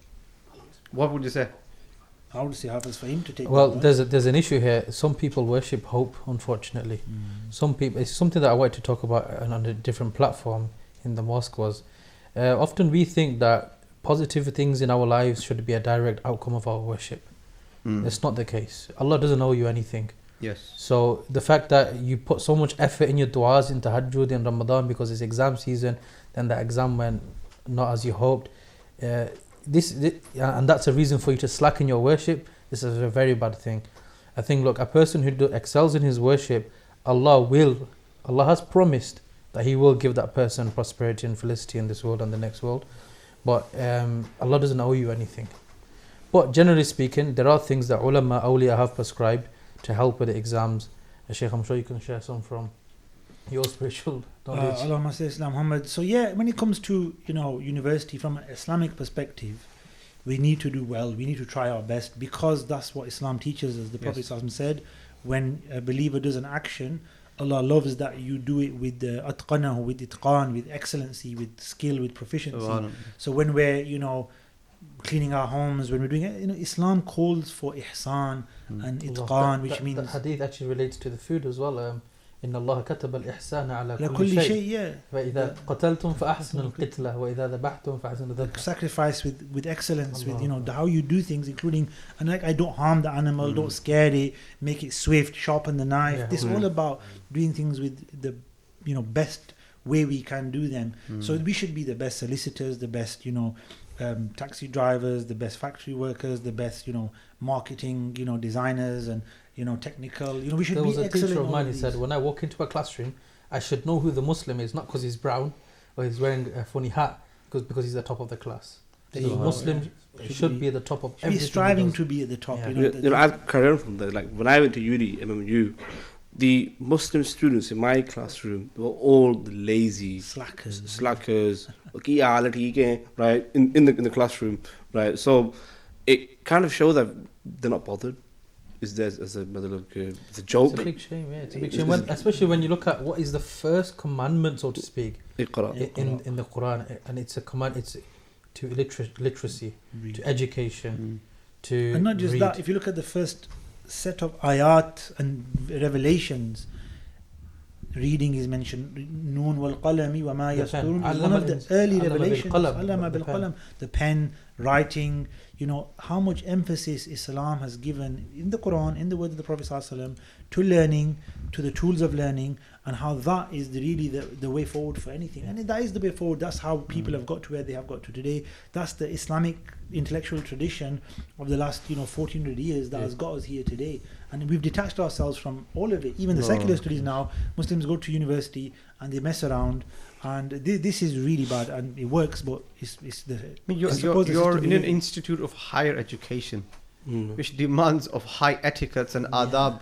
What would you say? I would say Hafiz Fahim to take. Well, there's an issue here. Some people worship hope, unfortunately. Some people, it's something that I wanted to talk about on a different platform in the mosque was, often we think that positive things in our lives should be a direct outcome of our worship. It's not the case. Allah doesn't owe you anything. Yes. So the fact that you put so much effort in your du'as in tahajjud in Ramadan because it's exam season, then the exam went not as you hoped. This and that's a reason for you to slacken your worship. This is a very bad thing. I think, look, a person who excels in his worship, Allah has promised that He will give that person prosperity and felicity in this world and the next world. But Allah doesn't owe you anything. But generally speaking, there are things that ulama, awliya have prescribed to help with the exams. Sheikh, I'm sure you can share some from your spiritual knowledge. Allahumma salli ala Muhammad. So yeah, when it comes to university from an Islamic perspective, we need to do well. We need to try our best because that's what Islam teaches us. The Prophet ﷺ said, when a believer does an action, Allah loves that you do it with atqanahu, with itqan, with excellency, with skill, with proficiency. So when we're cleaning our homes, when we're doing it, Islam calls for ihsan and itqan, which means the hadith actually relates to the food as well. إن الله كتب الإحسان على كل شيء. فإذا قتلتم فأحسنوا القتلة وإذا ذبحتم فأحسنوا الذبح. Sacrifice with excellence, with how you do things, including I don't harm the animal, don't scare it, make it swift, sharpen the knife. Yeah. This is all about doing things with the best way we can do them. So we should be the best solicitors, the best taxi drivers, the best factory workers, the best marketing designers and technical. We should be excellent. There was a teacher of mine who said, when I walk into a classroom, I should know who the Muslim is, not because he's brown or he's wearing a funny hat, because he's the top of the class. The Muslim should be at the top of everything. Be striving to be at the top. I'll carry on from there. Like when I went to uni, MMU, the Muslim students in my classroom were all the lazy slackers, right? In the classroom, right? So it kind of shows that they're not bothered. It's a joke. It's a big shame, yeah. It's a big shame, especially when you look at what is the first commandment, so to speak, in the Quran, and it's a command. It's to literacy, to education, to and not just read. That. If you look at the first set of ayat and revelations, reading is mentioned. Noon wal qalami wa ma yasturun. One of the early revelations. Allama bil qalam. The pen, writing. How much emphasis Islam has given in the Quran, in the words of the Prophet ﷺ, to learning, to the tools of learning, and how that is really the way forward for anything. And that is the way forward. That's how people have got to where they have got to today. That's the Islamic intellectual tradition of the last 1400 years that has got us here today. And we've detached ourselves from all of it. Even the secular studies now, Muslims go to university and they mess around. And this is really bad, and it works, but you're in an institute of higher education, which demands of high etiquettes and adab.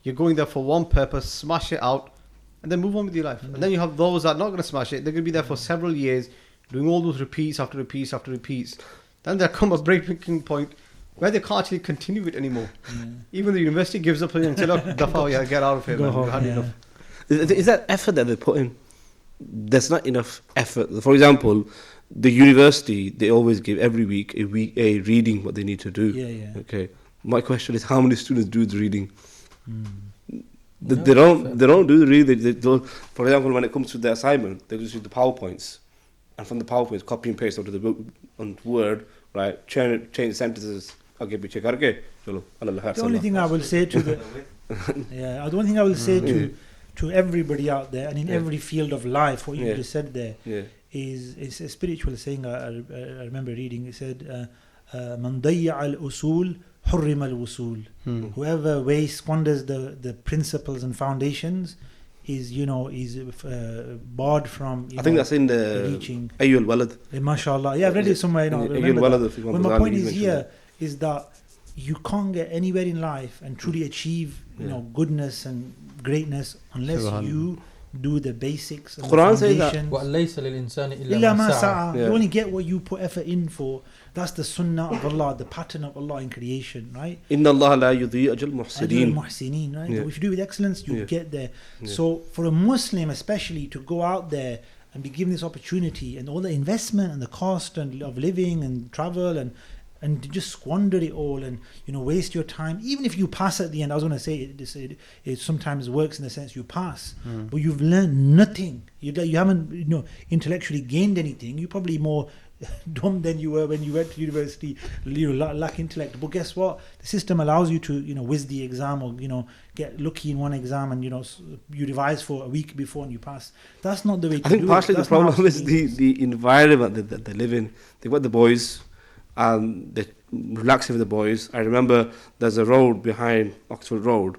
You're going there for one purpose, smash it out, and then move on with your life. And then you have those that are not going to smash it. They're going to be there for several years, doing all those repeats after repeats after repeats. Then there come a breaking point where they can't actually continue it anymore. Even the university gives up and says, look, dafa, get out of here, man. We've had enough. Is that effort that they put in? There's not enough effort. For example, the university, they always give every week a reading what they need to do. Okay. My question is, how many students do the reading? They don't do the reading. They don't. For example, when it comes to the assignment, they just use the PowerPoints, and from the PowerPoints, copy and paste onto the book on Word, right? Change sentences. Okay, be check. Okay. The only thing I will say to the only thing I will say to everybody out there and in every field of life, what you just said there is it's a spiritual saying. I remember reading. It said, "Man dayya al-usul, hurrim al-wusul." Whoever squanders the principles and foundations is barred from. I think that's in the reaching. Ayyul walad. Mashallah. Yeah, I've read it somewhere. But my point is here is that you can't get anywhere in life and truly achieve goodness and greatness unless you do the basics and Quran the foundations. You only get what you put effort in for. That's the sunnah of Allah, the pattern of Allah in creation, right? Inna Allah la yudhi ajal muhsinin. Right? If you do it with excellence, you get there. So for a Muslim especially to go out there and be given this opportunity and all the investment and the cost and of living and travel and to just squander it all and waste your time, even if you pass at the end. I was going to say it sometimes works in the sense you pass, but you've learned nothing. You haven't intellectually gained anything. You probably more dumb than you were when you went to university, lack intellect. But guess what? The system allows you to, whiz the exam, or, get lucky in one exam, and, you revise for a week before and you pass. That's not the way to do it. I think partially the problem is the environment that they live in. They've got the boys, and they're relaxing with the boys. I remember there's a road behind Oxford Road,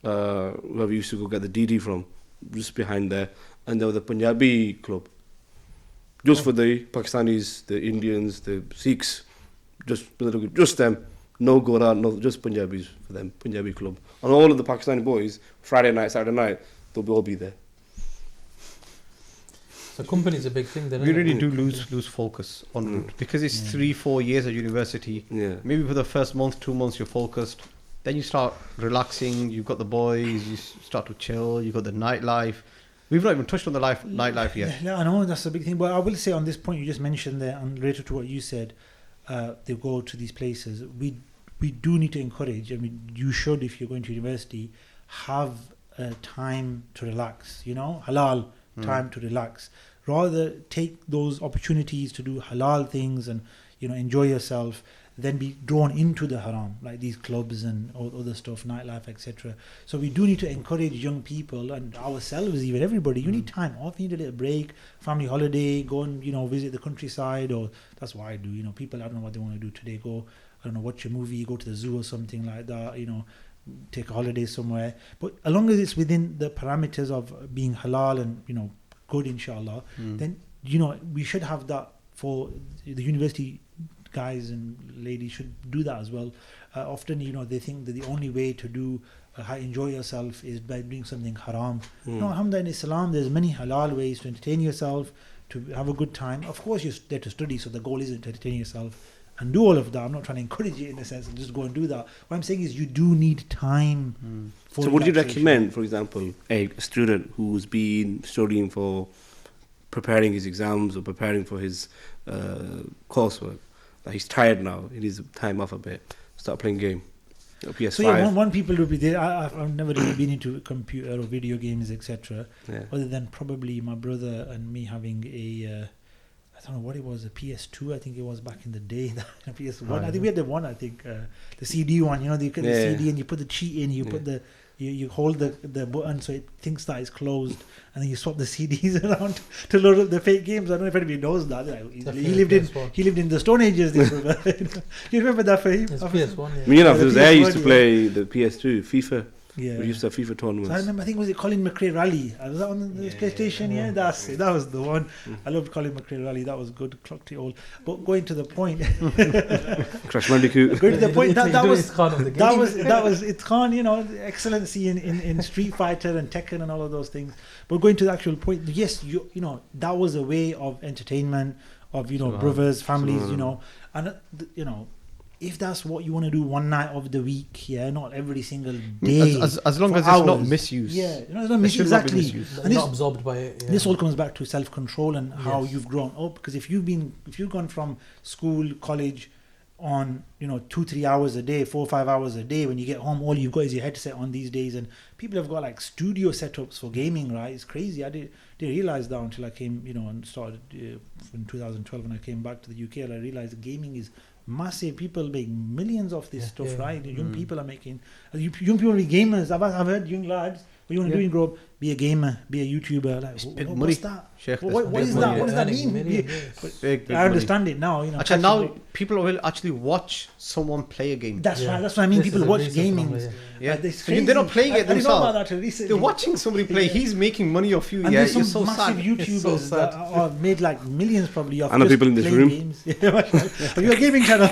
where we used to go get the DD from, just behind there, and there was a Punjabi club. Just for the Pakistanis, the Indians, the Sikhs, just them. No Gora, no, just Punjabis for them, Punjabi club. And all of the Pakistani boys, Friday night, Saturday night, they'll all be there. So company's a big thing then. We really do lose focus on it, because it's 3-4 years at university. Yeah. Maybe for the first month, 2 months, you're focused. Then you start relaxing. You've got the boys. You start to chill. You've got the nightlife. We've not even touched on the nightlife yet. Yeah, I know that's a big thing. But I will say on this point you just mentioned there, and related to what you said, they go to these places. We do need to encourage. I mean, you should, if you're going to university, have time to relax. Halal time to relax. Rather take those opportunities to do halal things and enjoy yourself, than be drawn into the haram, like these clubs and all other stuff, nightlife, etc. So we do need to encourage young people, and ourselves, even everybody. You need time off, you need a little break, family holiday, go and visit the countryside, or that's what I do. People, I don't know what they want to do today. Go, I don't know, watch a movie, go to the zoo or something like that. Take a holiday somewhere. But as long as it's within the parameters of being halal and good, inshallah, then we should have that for the university. Guys and ladies should do that as well. Often, they think that the only way to do enjoy yourself is by doing something haram. No, alhamdulillah, in Islam, there's many halal ways to entertain yourself, to have a good time. Of course, you're there to study, so the goal isn't to entertain yourself and do all of that. I'm not trying to encourage you in a sense and just go and do that. What I'm saying is you do need time for So would you recommend, for example, a student who's been studying for preparing his exams or preparing for his coursework, he's tired now, he needs time off a bit, start playing game, PS5. So yeah, one people would be there. I've never really been into computer or video games, etc. Other than probably my brother and me having I don't know what it was, a PS2, I think it was back in the day. PS1, I think we had the one, the CD one, you get the CD and you put the cheat in, you put the you hold the button so it thinks that it's closed, and then you swap the CDs around to load up the fake games. I don't know if anybody knows that. He lived in the Stone Ages. You remember that, Fahim? It's PS1. Yeah. Me and Hafiz used to play the PS2 FIFA. Yeah. We used to have FIFA tournaments. So I remember, I think, was it Colin McRae Rally? Was that on the PlayStation? Yeah, that's it. That was the one. I loved Colin McRae Rally. That was good. Clocked it all. But going to the point, Crash Bandicoot. Going to the point, that was it's Khan, excellency in Street Fighter and Tekken and all of those things. But going to the actual point, yes, that was a way of entertainment of brothers, families, and if that's what you want to do one night of the week, not every single day. As long as it's not misused. Yeah, it's not misused. Exactly. And not absorbed by it. This all comes back to self-control and how you've grown up. Because if you've gone from school, college, on 2-3 hours a day, 4-5 hours a day, when you get home, all you've got is your headset on these days, and people have got like studio setups for gaming, right? It's crazy. I didn't realize that until I came, and started in 2012 when I came back to the UK, and I realized gaming is massive. People make millions of this stuff, right? Young people are making, young people be gamers. I've heard young lads, what you want to do in grow up, be a gamer, be a YouTuber. Like, what's that? Sheikh, what is that? What does that mean? Big I understand it now. Actually, now people will actually watch someone play a game. That's right. That's what I mean. People watch gaming. They're not playing it themselves. They're watching somebody play. He's making money off you. And there's some so massive sad. YouTubers that are made like millions probably off. I know people in this room. Games. Have you a gaming channel?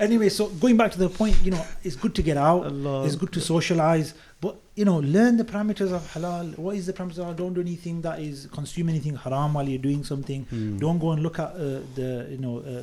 Anyway, so going back to the point, it's good to get out. It's good to socialize. But learn the parameters of halal. What is the parameters of halal? Don't do anything that is consume anything haram while you're doing something. Don't go and look at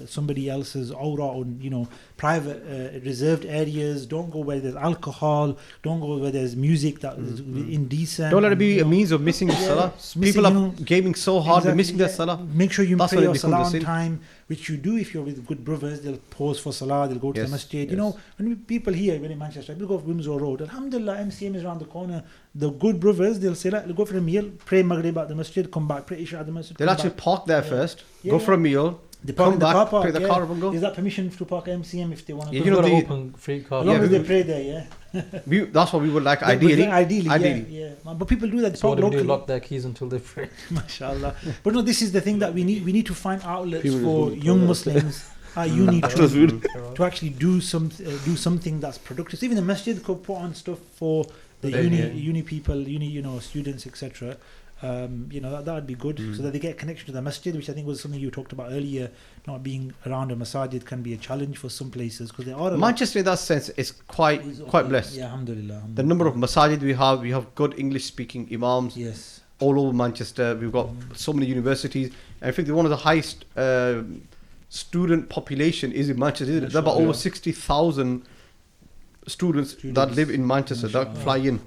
somebody else's aura on private reserved areas. Don't go where there's alcohol. Don't go where there's music that is indecent. Don't let it be a means of missing your salah. People are gaming so hard, they're missing their salah. Make sure you pray your salah on time, which you do if you're with good brothers. They'll pause for salah. They'll go to the masjid. When people here, when in Manchester, people go off Winslow Road. Alhamdulillah, MCM is around the corner. The good brothers, they'll say go for a meal, pray Maghrib at the masjid, come back, pray Isha at the masjid. They'll actually park there first, go for a meal, They park in the car park. Pick the car up and go. Is that permission to park MCM if they want to? You know, open free car. As long as they pray there, that's what we would like. Ideally. Yeah. But people do that. So what do they lock their keys until they pray? MashaAllah. But no, this is the thing that we need. We need to find outlets for young Muslims at uni to actually do something that's productive. So even the masjid could put on stuff for the uni people, students, etc. That would be good, so that they get connection to the masjid, which I think was something you talked about earlier. Not being around a masajid can be a challenge for some places because there are Manchester in that sense is quite blessed. Yeah, alhamdulillah. The number of masajid we have good English speaking imams. Yes. All over Manchester, we've got so many universities. And I think one of the highest student population is in Manchester. Isn't it? There are about over 60,000 students that live in Manchester that fly in.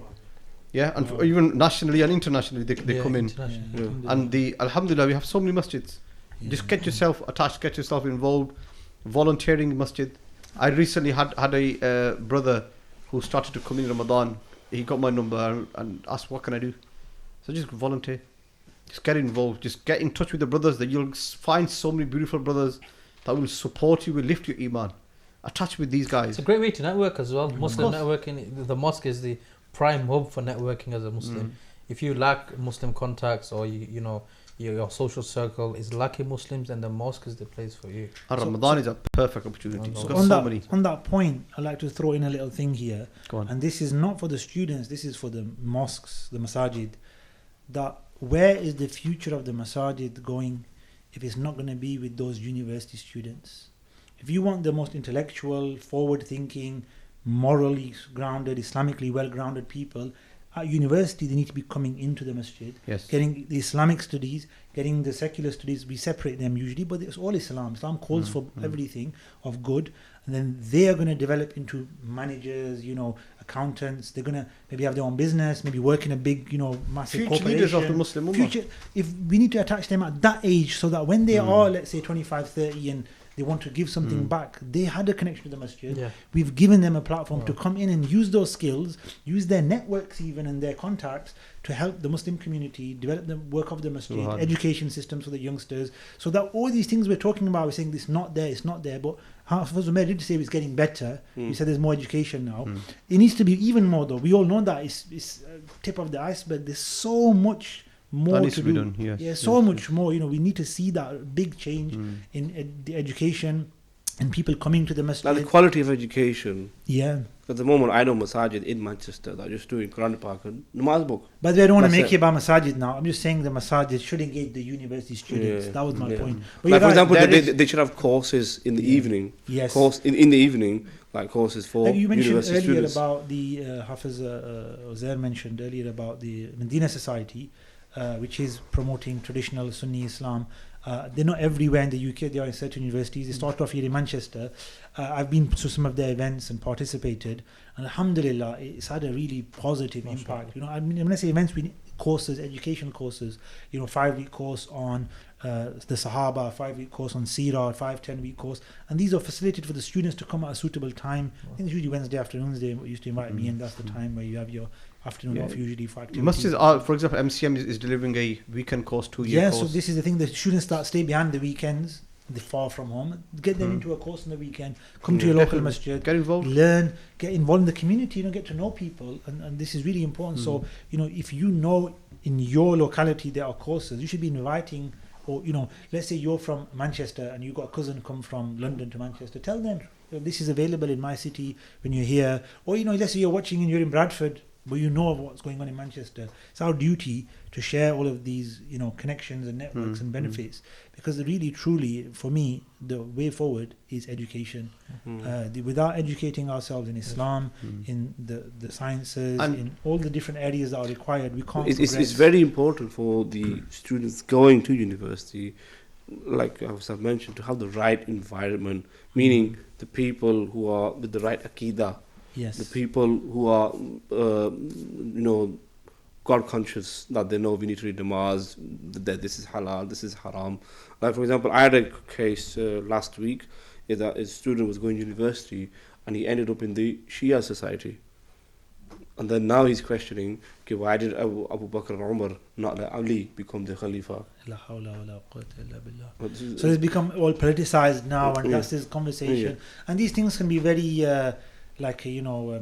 Yeah, and even nationally and internationally they come in. And alhamdulillah, we have so many masjids. Just get yourself attached, get yourself involved, volunteering in masjid. I recently had a brother who started to come in Ramadan. He got my number and asked, what can I do? So just volunteer. Just get involved. Just get in touch with the brothers. That you'll find so many beautiful brothers that will support you, will lift your iman. Attach with these guys. It's a great way to network as well. Muslim networking, the mosque is the prime hub for networking as a Muslim. If you lack Muslim contacts or your social circle is lacking Muslims, then the mosque is the place for you. And Ramadan is a perfect opportunity. On that point, I'd like to throw in a little thing here. Go on. And this is not for the students, this is for the mosques, the masajid. That where is the future of the masajid going if it's not going to be with those university students? If you want the most intellectual, forward-thinking, morally grounded, Islamically well-grounded people, at university they need to be coming into the masjid, getting the Islamic studies, getting the secular studies. We separate them usually, but it's all Islam. Islam calls for everything of good, and then they are going to develop into managers, accountants. They're going to maybe have their own business, maybe work in a big, massive future corporation. Leaders of the Muslim Ummah. If we need to attach them at that age, so that when they are, let's say, 25, 30, and they want to give something back, they had a connection to the masjid. We've given them a platform to come in and use those skills, use their networks even and their contacts to help the Muslim community develop the work of the masjid, education systems for the youngsters, so that all these things we're talking about, we're saying it's not there, but Hafiz Omair did say it's getting better. He said there's more education now. It needs to be even more though. We all know that it's tip of the iceberg. There's so much more to do. Done, so much more. We need to see that big change in the education and people coming to the masjid. Now the quality of education. Yeah. At the moment, I know masajid in Manchester that are just doing Quran Park and Namaz book. But I don't want to make it about masajid now. I'm just saying the masajid should engage the university students. That was my point. But like for example, they should have courses in the evening. Yes. In the evening, like courses for like you mentioned university earlier students. about the Hafiz Ozair mentioned earlier about the Medina Society, which is promoting traditional Sunni Islam. They're not everywhere in the UK. They are in certain universities. They started off here in Manchester. I've been to some of their events and participated, and alhamdulillah, it's had a really positive impact. When I say events, we need courses, educational courses. 5-week course on the Sahaba, 5-week course on Seerah, 10-week course, and these are facilitated for the students to come at a suitable time. I think it's usually Wednesday afternoons. They used to invite me, and that's the time where you have your afternoon off usually for activities. For example, MCM is delivering a weekend course, 2-year course. So this is the thing, the students that stay behind the weekends, they're far from home, get them into a course on the weekend, come to your local masjid, get involved, learn, get involved in the community, get to know people, and this is really important. So if in your locality there are courses, you should be inviting, or let's say you're from Manchester and you've got a cousin come from London to Manchester, tell them this is available in my city when you're here, or let's say you're watching and you're in Bradford, but you know of what's going on in Manchester. It's our duty to share all of these, connections and networks and benefits, because really, truly, for me, the way forward is education. Without educating ourselves in Islam, in the sciences, and in all the different areas that are required, we can't progress. It's very important for the students going to university, like I've mentioned, to have the right environment, meaning the people who are with the right Aqidah. Yes. The people who are, God conscious, that they know we need to read namaz, that this is halal, this is haram. Like for example, I had a case last week that a student was going to university and he ended up in the Shia society. And then now he's questioning, okay, why did Abu Bakr and Umar not let Ali become the Khalifa? La hawla wa la quwwata illa billah. So it's become all politicized now, and that's this conversation. And these things can be very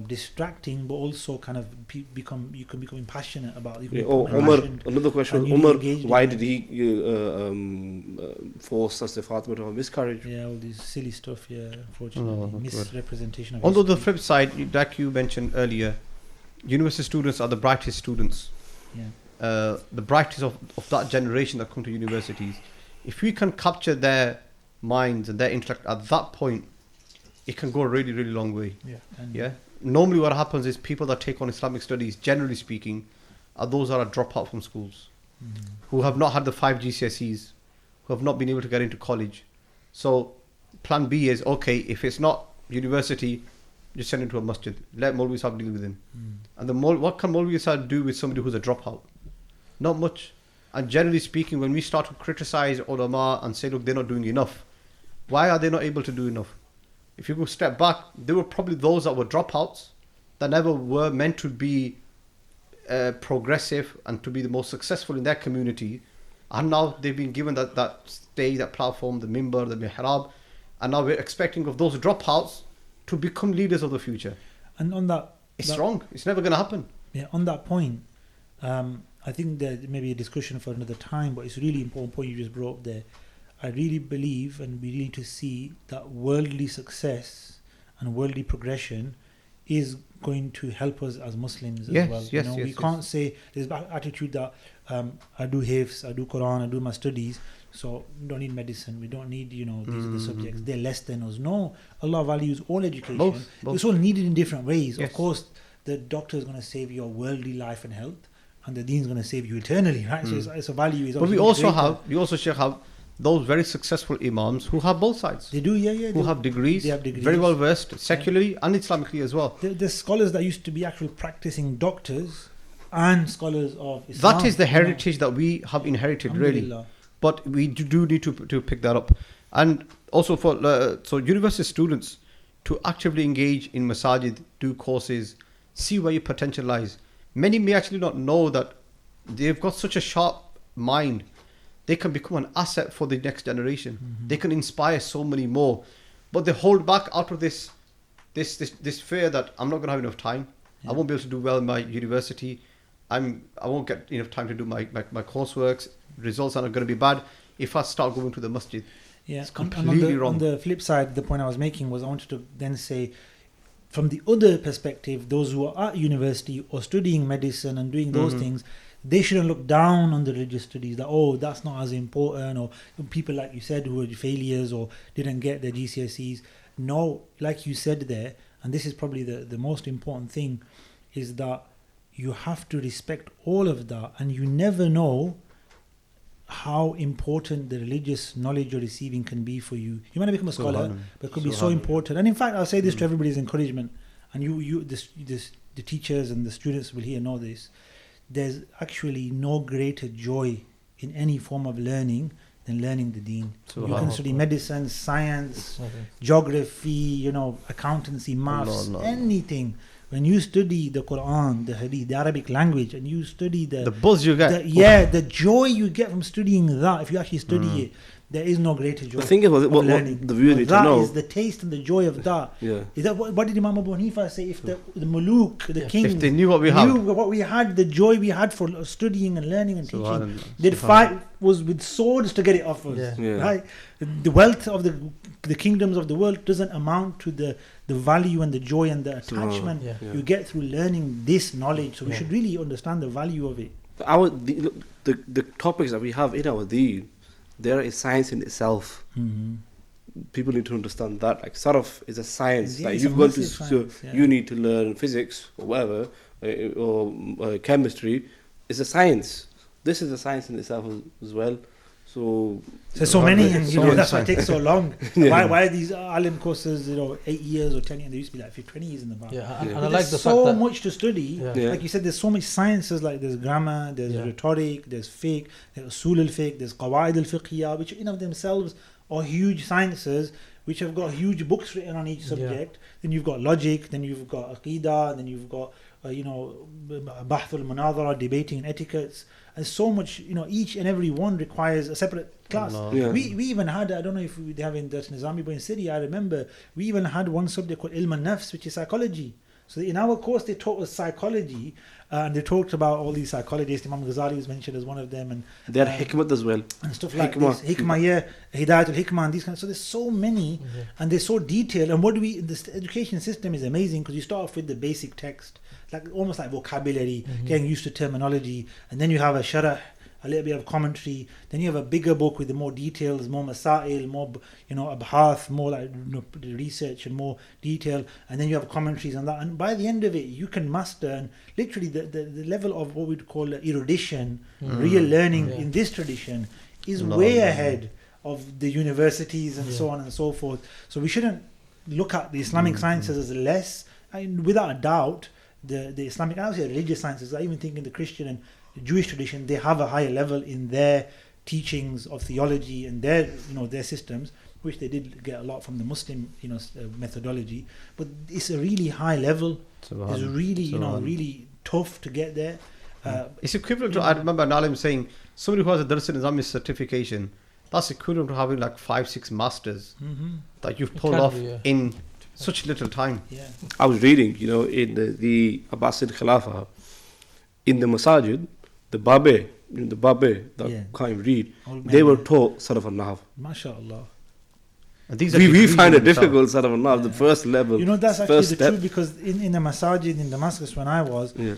distracting, but also kind of you can become passionate about. Umar, another question. Umar, why did he force Sister Fatima to have miscarriage? Yeah, all this silly stuff. Yeah, unfortunately, misrepresentation of. Although the flip side, like you mentioned earlier, university students are the brightest students. Yeah. The brightest of that generation that come to universities. If we can capture their minds and their intellect at that point, it can go a really, really long way. Yeah. Normally what happens is people that take on Islamic studies, generally speaking, are those that are drop out from schools, who have not had the 5 GCSEs, who have not been able to get into college. So plan B is, okay, if it's not university, just send him to a masjid. Let Maulvi Sahib deal with him. And what can Maulvi Sahib do with somebody who's a dropout? Not much. And generally speaking, when we start to criticize ulama and say, look, they're not doing enough, why are they not able to do enough? If you go step back, there were probably those that were dropouts that never were meant to be progressive and to be the most successful in their community. And now they've been given that stage, that platform, the mimbar, the mihrab. And now we're expecting of those dropouts to become leaders of the future. And on that... It's wrong. It's never going to happen. Yeah, on that point, I think there may be a discussion for another time, but it's a really important point you just brought up there. I really believe, and we need to see that worldly success and worldly progression is going to help us as Muslims as well. We can't say there's an attitude that I do Hifz, I do Quran, I do my studies, so we don't need medicine, we don't need, these are the subjects, they're less than us. No, Allah values all education. Both. It's all needed in different ways. Yes. Of course, the doctor is going to save your worldly life and health, and the deen is going to save you eternally, right? So it's a value. But we also have those very successful imams who have both sides. They do, who have degrees, very well versed, secularly and Islamically as well. The scholars that used to be actual practicing doctors and scholars of Islam. That is the heritage that we have inherited, really. But we do need to pick that up. And also so university students to actively engage in masajid, do courses, see where your potential lies. Many may actually not know that they've got such a sharp mind. They can become an asset for the next generation. They can inspire so many more, but they hold back out of this fear that I'm not going to have enough time. I won't be able to do well in my university. I won't get enough time to do my coursework. Results are not going to be bad if I start going to the masjid. Yeah, it's completely wrong. On the flip side, the point I was making was I wanted to then say, from the other perspective, those who are at university or studying medicine and doing those things, they shouldn't look down on the religious studies that, that's not as important, or people like you said who were failures or didn't get their GCSEs. No, like you said there, and this is probably the most important thing, is that you have to respect all of that, and you never know how important the religious knowledge you're receiving can be for you. You might not become a scholar, but it could be so important. And in fact, I'll say this to everybody's encouragement, and the teachers and the students will here know this. There's actually no greater joy in any form of learning than learning the deen. You can study medicine, science, geography, accountancy, maths, anything. When you study the Quran, the Hadith, the Arabic language, and you study the buzz you get, the joy you get from studying that, if you actually study it, there is no greater joy. The thing is, what the viewer need to know is the taste and the joy of that. Is that what did Imam Abu Hanifa say? If the Muluk, the kings, if they knew what we had, the joy we had for studying and learning and teaching, they'd fight was with swords to get it off us. Right? The wealth of the kingdoms of the world doesn't amount to the value and the joy and the attachment you get through learning this knowledge. So we should really understand the value of it. The topics that we have in our deen, there is science in itself. People need to understand that. Like Saraf is a science. Like you've gone to you need to learn physics or whatever, or chemistry. It's a science. This is a science in itself as well. So many, and that's why it takes so long. Why are these alim courses, 8 years or 10 years? They used to be like 20 years in the back. And I like the so fact that much to study. Like you said, there's so much sciences. Like there's grammar, there's rhetoric, there's fiqh, there's usul al-fiqh, there's qawaid al-fiqhiyah, which in of themselves are huge sciences, which have got huge books written on each subject. Then you've got logic, then you've got aqidah, then you've got bahthul munadhara, debating and etiquettes, and so much. Each and every one requires a separate class. Yeah. We even had, I don't know if they have in the Nizami, but in Syria, I remember we even had one subject called ilm al-nafs, which is psychology. So in our course, they taught us psychology, and they talked about all these psychologists. Imam Ghazali was mentioned as one of them, and they had hikmat as well, and stuff like this. Hikmah, yeah, Hidayatul Hikmah, and these kinds. So there's so many, and they're so detailed. And this education system is amazing because you start off with the basic text, like almost like vocabulary, getting used to terminology, and then you have a sharah, a little bit of commentary. Then you have a bigger book with the more details, more masail, more abhath, more like research and more detail. And then you have commentaries on that. And by the end of it, you can master, and literally the level of what we'd call erudition, real learning in this tradition is way ahead of the universities and so on and so forth. So we shouldn't look at the Islamic sciences as less. Without a doubt, the Islamic, I would say religious sciences, I even think in the Christian and Jewish tradition, they have a higher level in their teachings of theology and their systems, which they did get a lot from the Muslim methodology. But it's a really high level. It's really really tough to get there. It's equivalent to, I remember Nalim saying, somebody who has a Dars al-Nizami certification, that's equivalent to having like 5-6 masters that you've pulled off in such little time. Yeah. I was reading, in the Abbasid Khilafah, in the Masajid, the Babe that can't read, they were taught Sarf al-Nahv. MashaAllah. And these we find it difficult, Sarf al-Nahv, the first level. That's actually the truth, because in the Masajid in Damascus when I was, the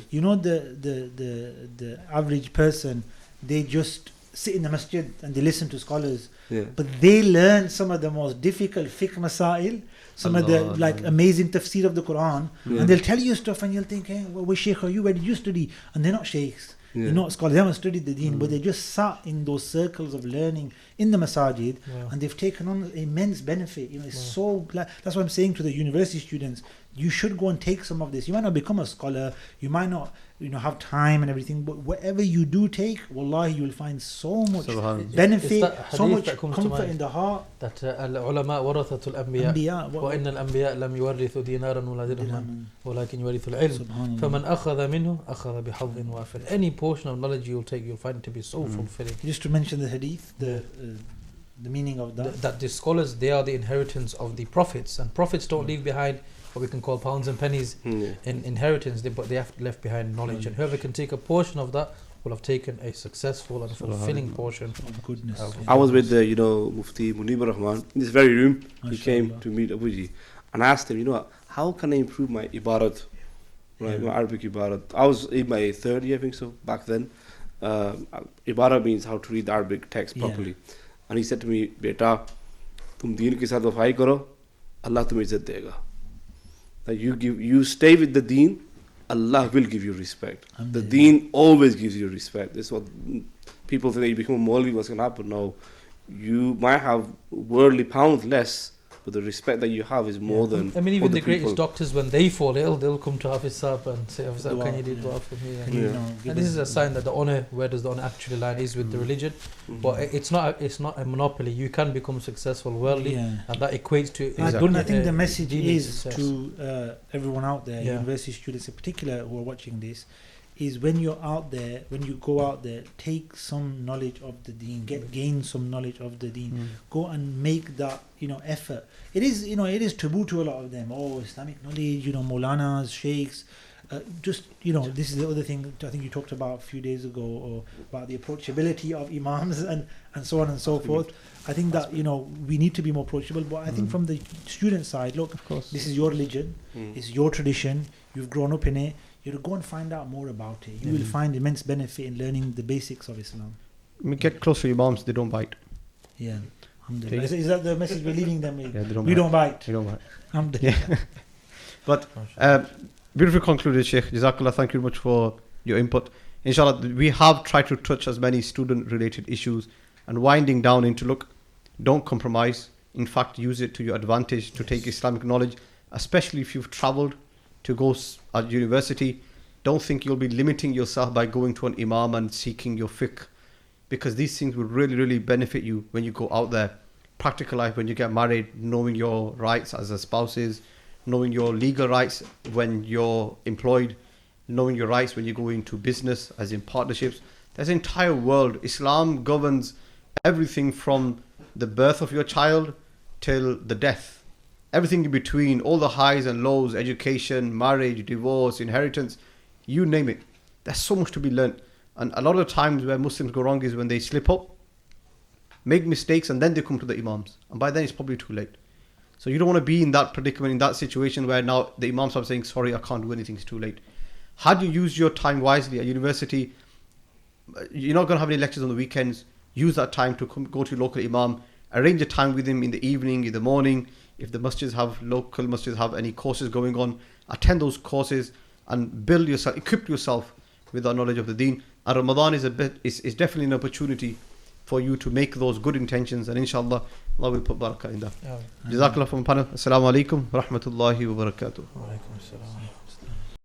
average person, they just sit in the masjid and they listen to scholars. But they learn some of the most difficult fiqh masail, some of the amazing tafsir of the Quran, and they'll tell you stuff and you'll think, hey, what Sheikh are you? Where did you study? And they're not sheikhs. They're not scholars. They haven't studied the deen, but they just sat in those circles of learning in the masajid, and they've taken on immense benefit. It's so that's what I'm saying to the university students. You should go and take some of this. You might not become a scholar. You might not have time and everything, but whatever you do take, wallahi, you will find so much benefit, so much comfort in the heart. That al-ulama warathatul anbiya wa inna al-anbiya lam yuwarrithu dinaran wala dirhaman walakin yuwarrithu al-ilm faman akhadha minhu akhadha bihadhin wafir. Any portion of knowledge you'll take, you'll find it to be so fulfilling. Just to mention the hadith, the meaning of that. That the scholars, they are the inheritance of the prophets, and prophets don't leave behind what we can call pounds and pennies in inheritance, but they have left behind knowledge, and whoever can take a portion of that will have taken a successful and fulfilling portion of goodness. I was with the Mufti Munib Rahman in this very room. He came to meet Abuji, and I asked him, how can I improve my ibarat, my Arabic ibarat? I was in my third year, I think so, back then. Ibarat means how to read the Arabic text properly. And he said to me, beta, tum deen ke saath wafai karo, Allah tumhe izzat dega. That you stay with the deen, Allah will give you respect. The deen always gives you respect. This is what people think, that you become a Maulvi, what's going to happen? No, you might have worldly pounds less, but the respect that you have is more than. I mean, even the greatest doctors, when they fall ill, they'll come to Hafiz Saab and say, Hafiz Saab, can you do dua for me? And this is a sign that the honor, where does the honor actually lie, is with the religion. But it's not a monopoly. You can become successful worldly, and that equates to. I think the message is to everyone out there, university students in particular who are watching this, is when you're out there, when you go out there, take some knowledge of the deen, gain some knowledge of the deen, go and make that effort. It is taboo to a lot of them. Islamic knowledge, Maulanas, Sheikhs. This is the other thing I think you talked about a few days ago, or about the approachability of imams and so on and so forth. I think that we need to be more approachable. But I think from the student side, look, this is your religion, it's your tradition. You've grown up in it. You go and find out more about it. You will find immense benefit in learning the basics of Islam. We get close to imams, they don't bite. Yeah. Is that the message we're leaving them with? Yeah, we don't bite. We don't bite. Yeah. But beautifully concluded, Sheikh. Jazakallah, thank you very much for your input. Inshallah, we have tried to touch as many student-related issues, and winding down into, look, don't compromise. In fact, use it to your advantage to take Islamic knowledge, especially if you've travelled to go at university. Don't think you'll be limiting yourself by going to an imam and seeking your fiqh, because these things will really, really benefit you when you go out there. Practical life, when you get married, knowing your rights as a spouses, knowing your legal rights when you're employed, knowing your rights when you go into business, as in partnerships. There's an entire world. Islam governs everything from the birth of your child till the death. Everything in between, all the highs and lows, education, marriage, divorce, inheritance, you name it. There's so much to be learnt. And a lot of times where Muslims go wrong is when they slip up, make mistakes, and then they come to the Imams. And by then it's probably too late. So you don't want to be in that predicament, in that situation where now the Imams are saying, sorry, I can't do anything, it's too late. Had you used your time wisely at university, you're not going to have any lectures on the weekends. Use that time to go to your local Imam, arrange a time with him in the evening, in the morning. If the local masjids have any courses going on, attend those courses and build yourself, equip yourself with the knowledge of the deen. And Ramadan is definitely an opportunity for you to make those good intentions, and inshallah Allah will put barakah in that. Jazakallah from panel. Assalamu alaikum wa rahmatullahi wa barakatuh. Wa alaikum assalam.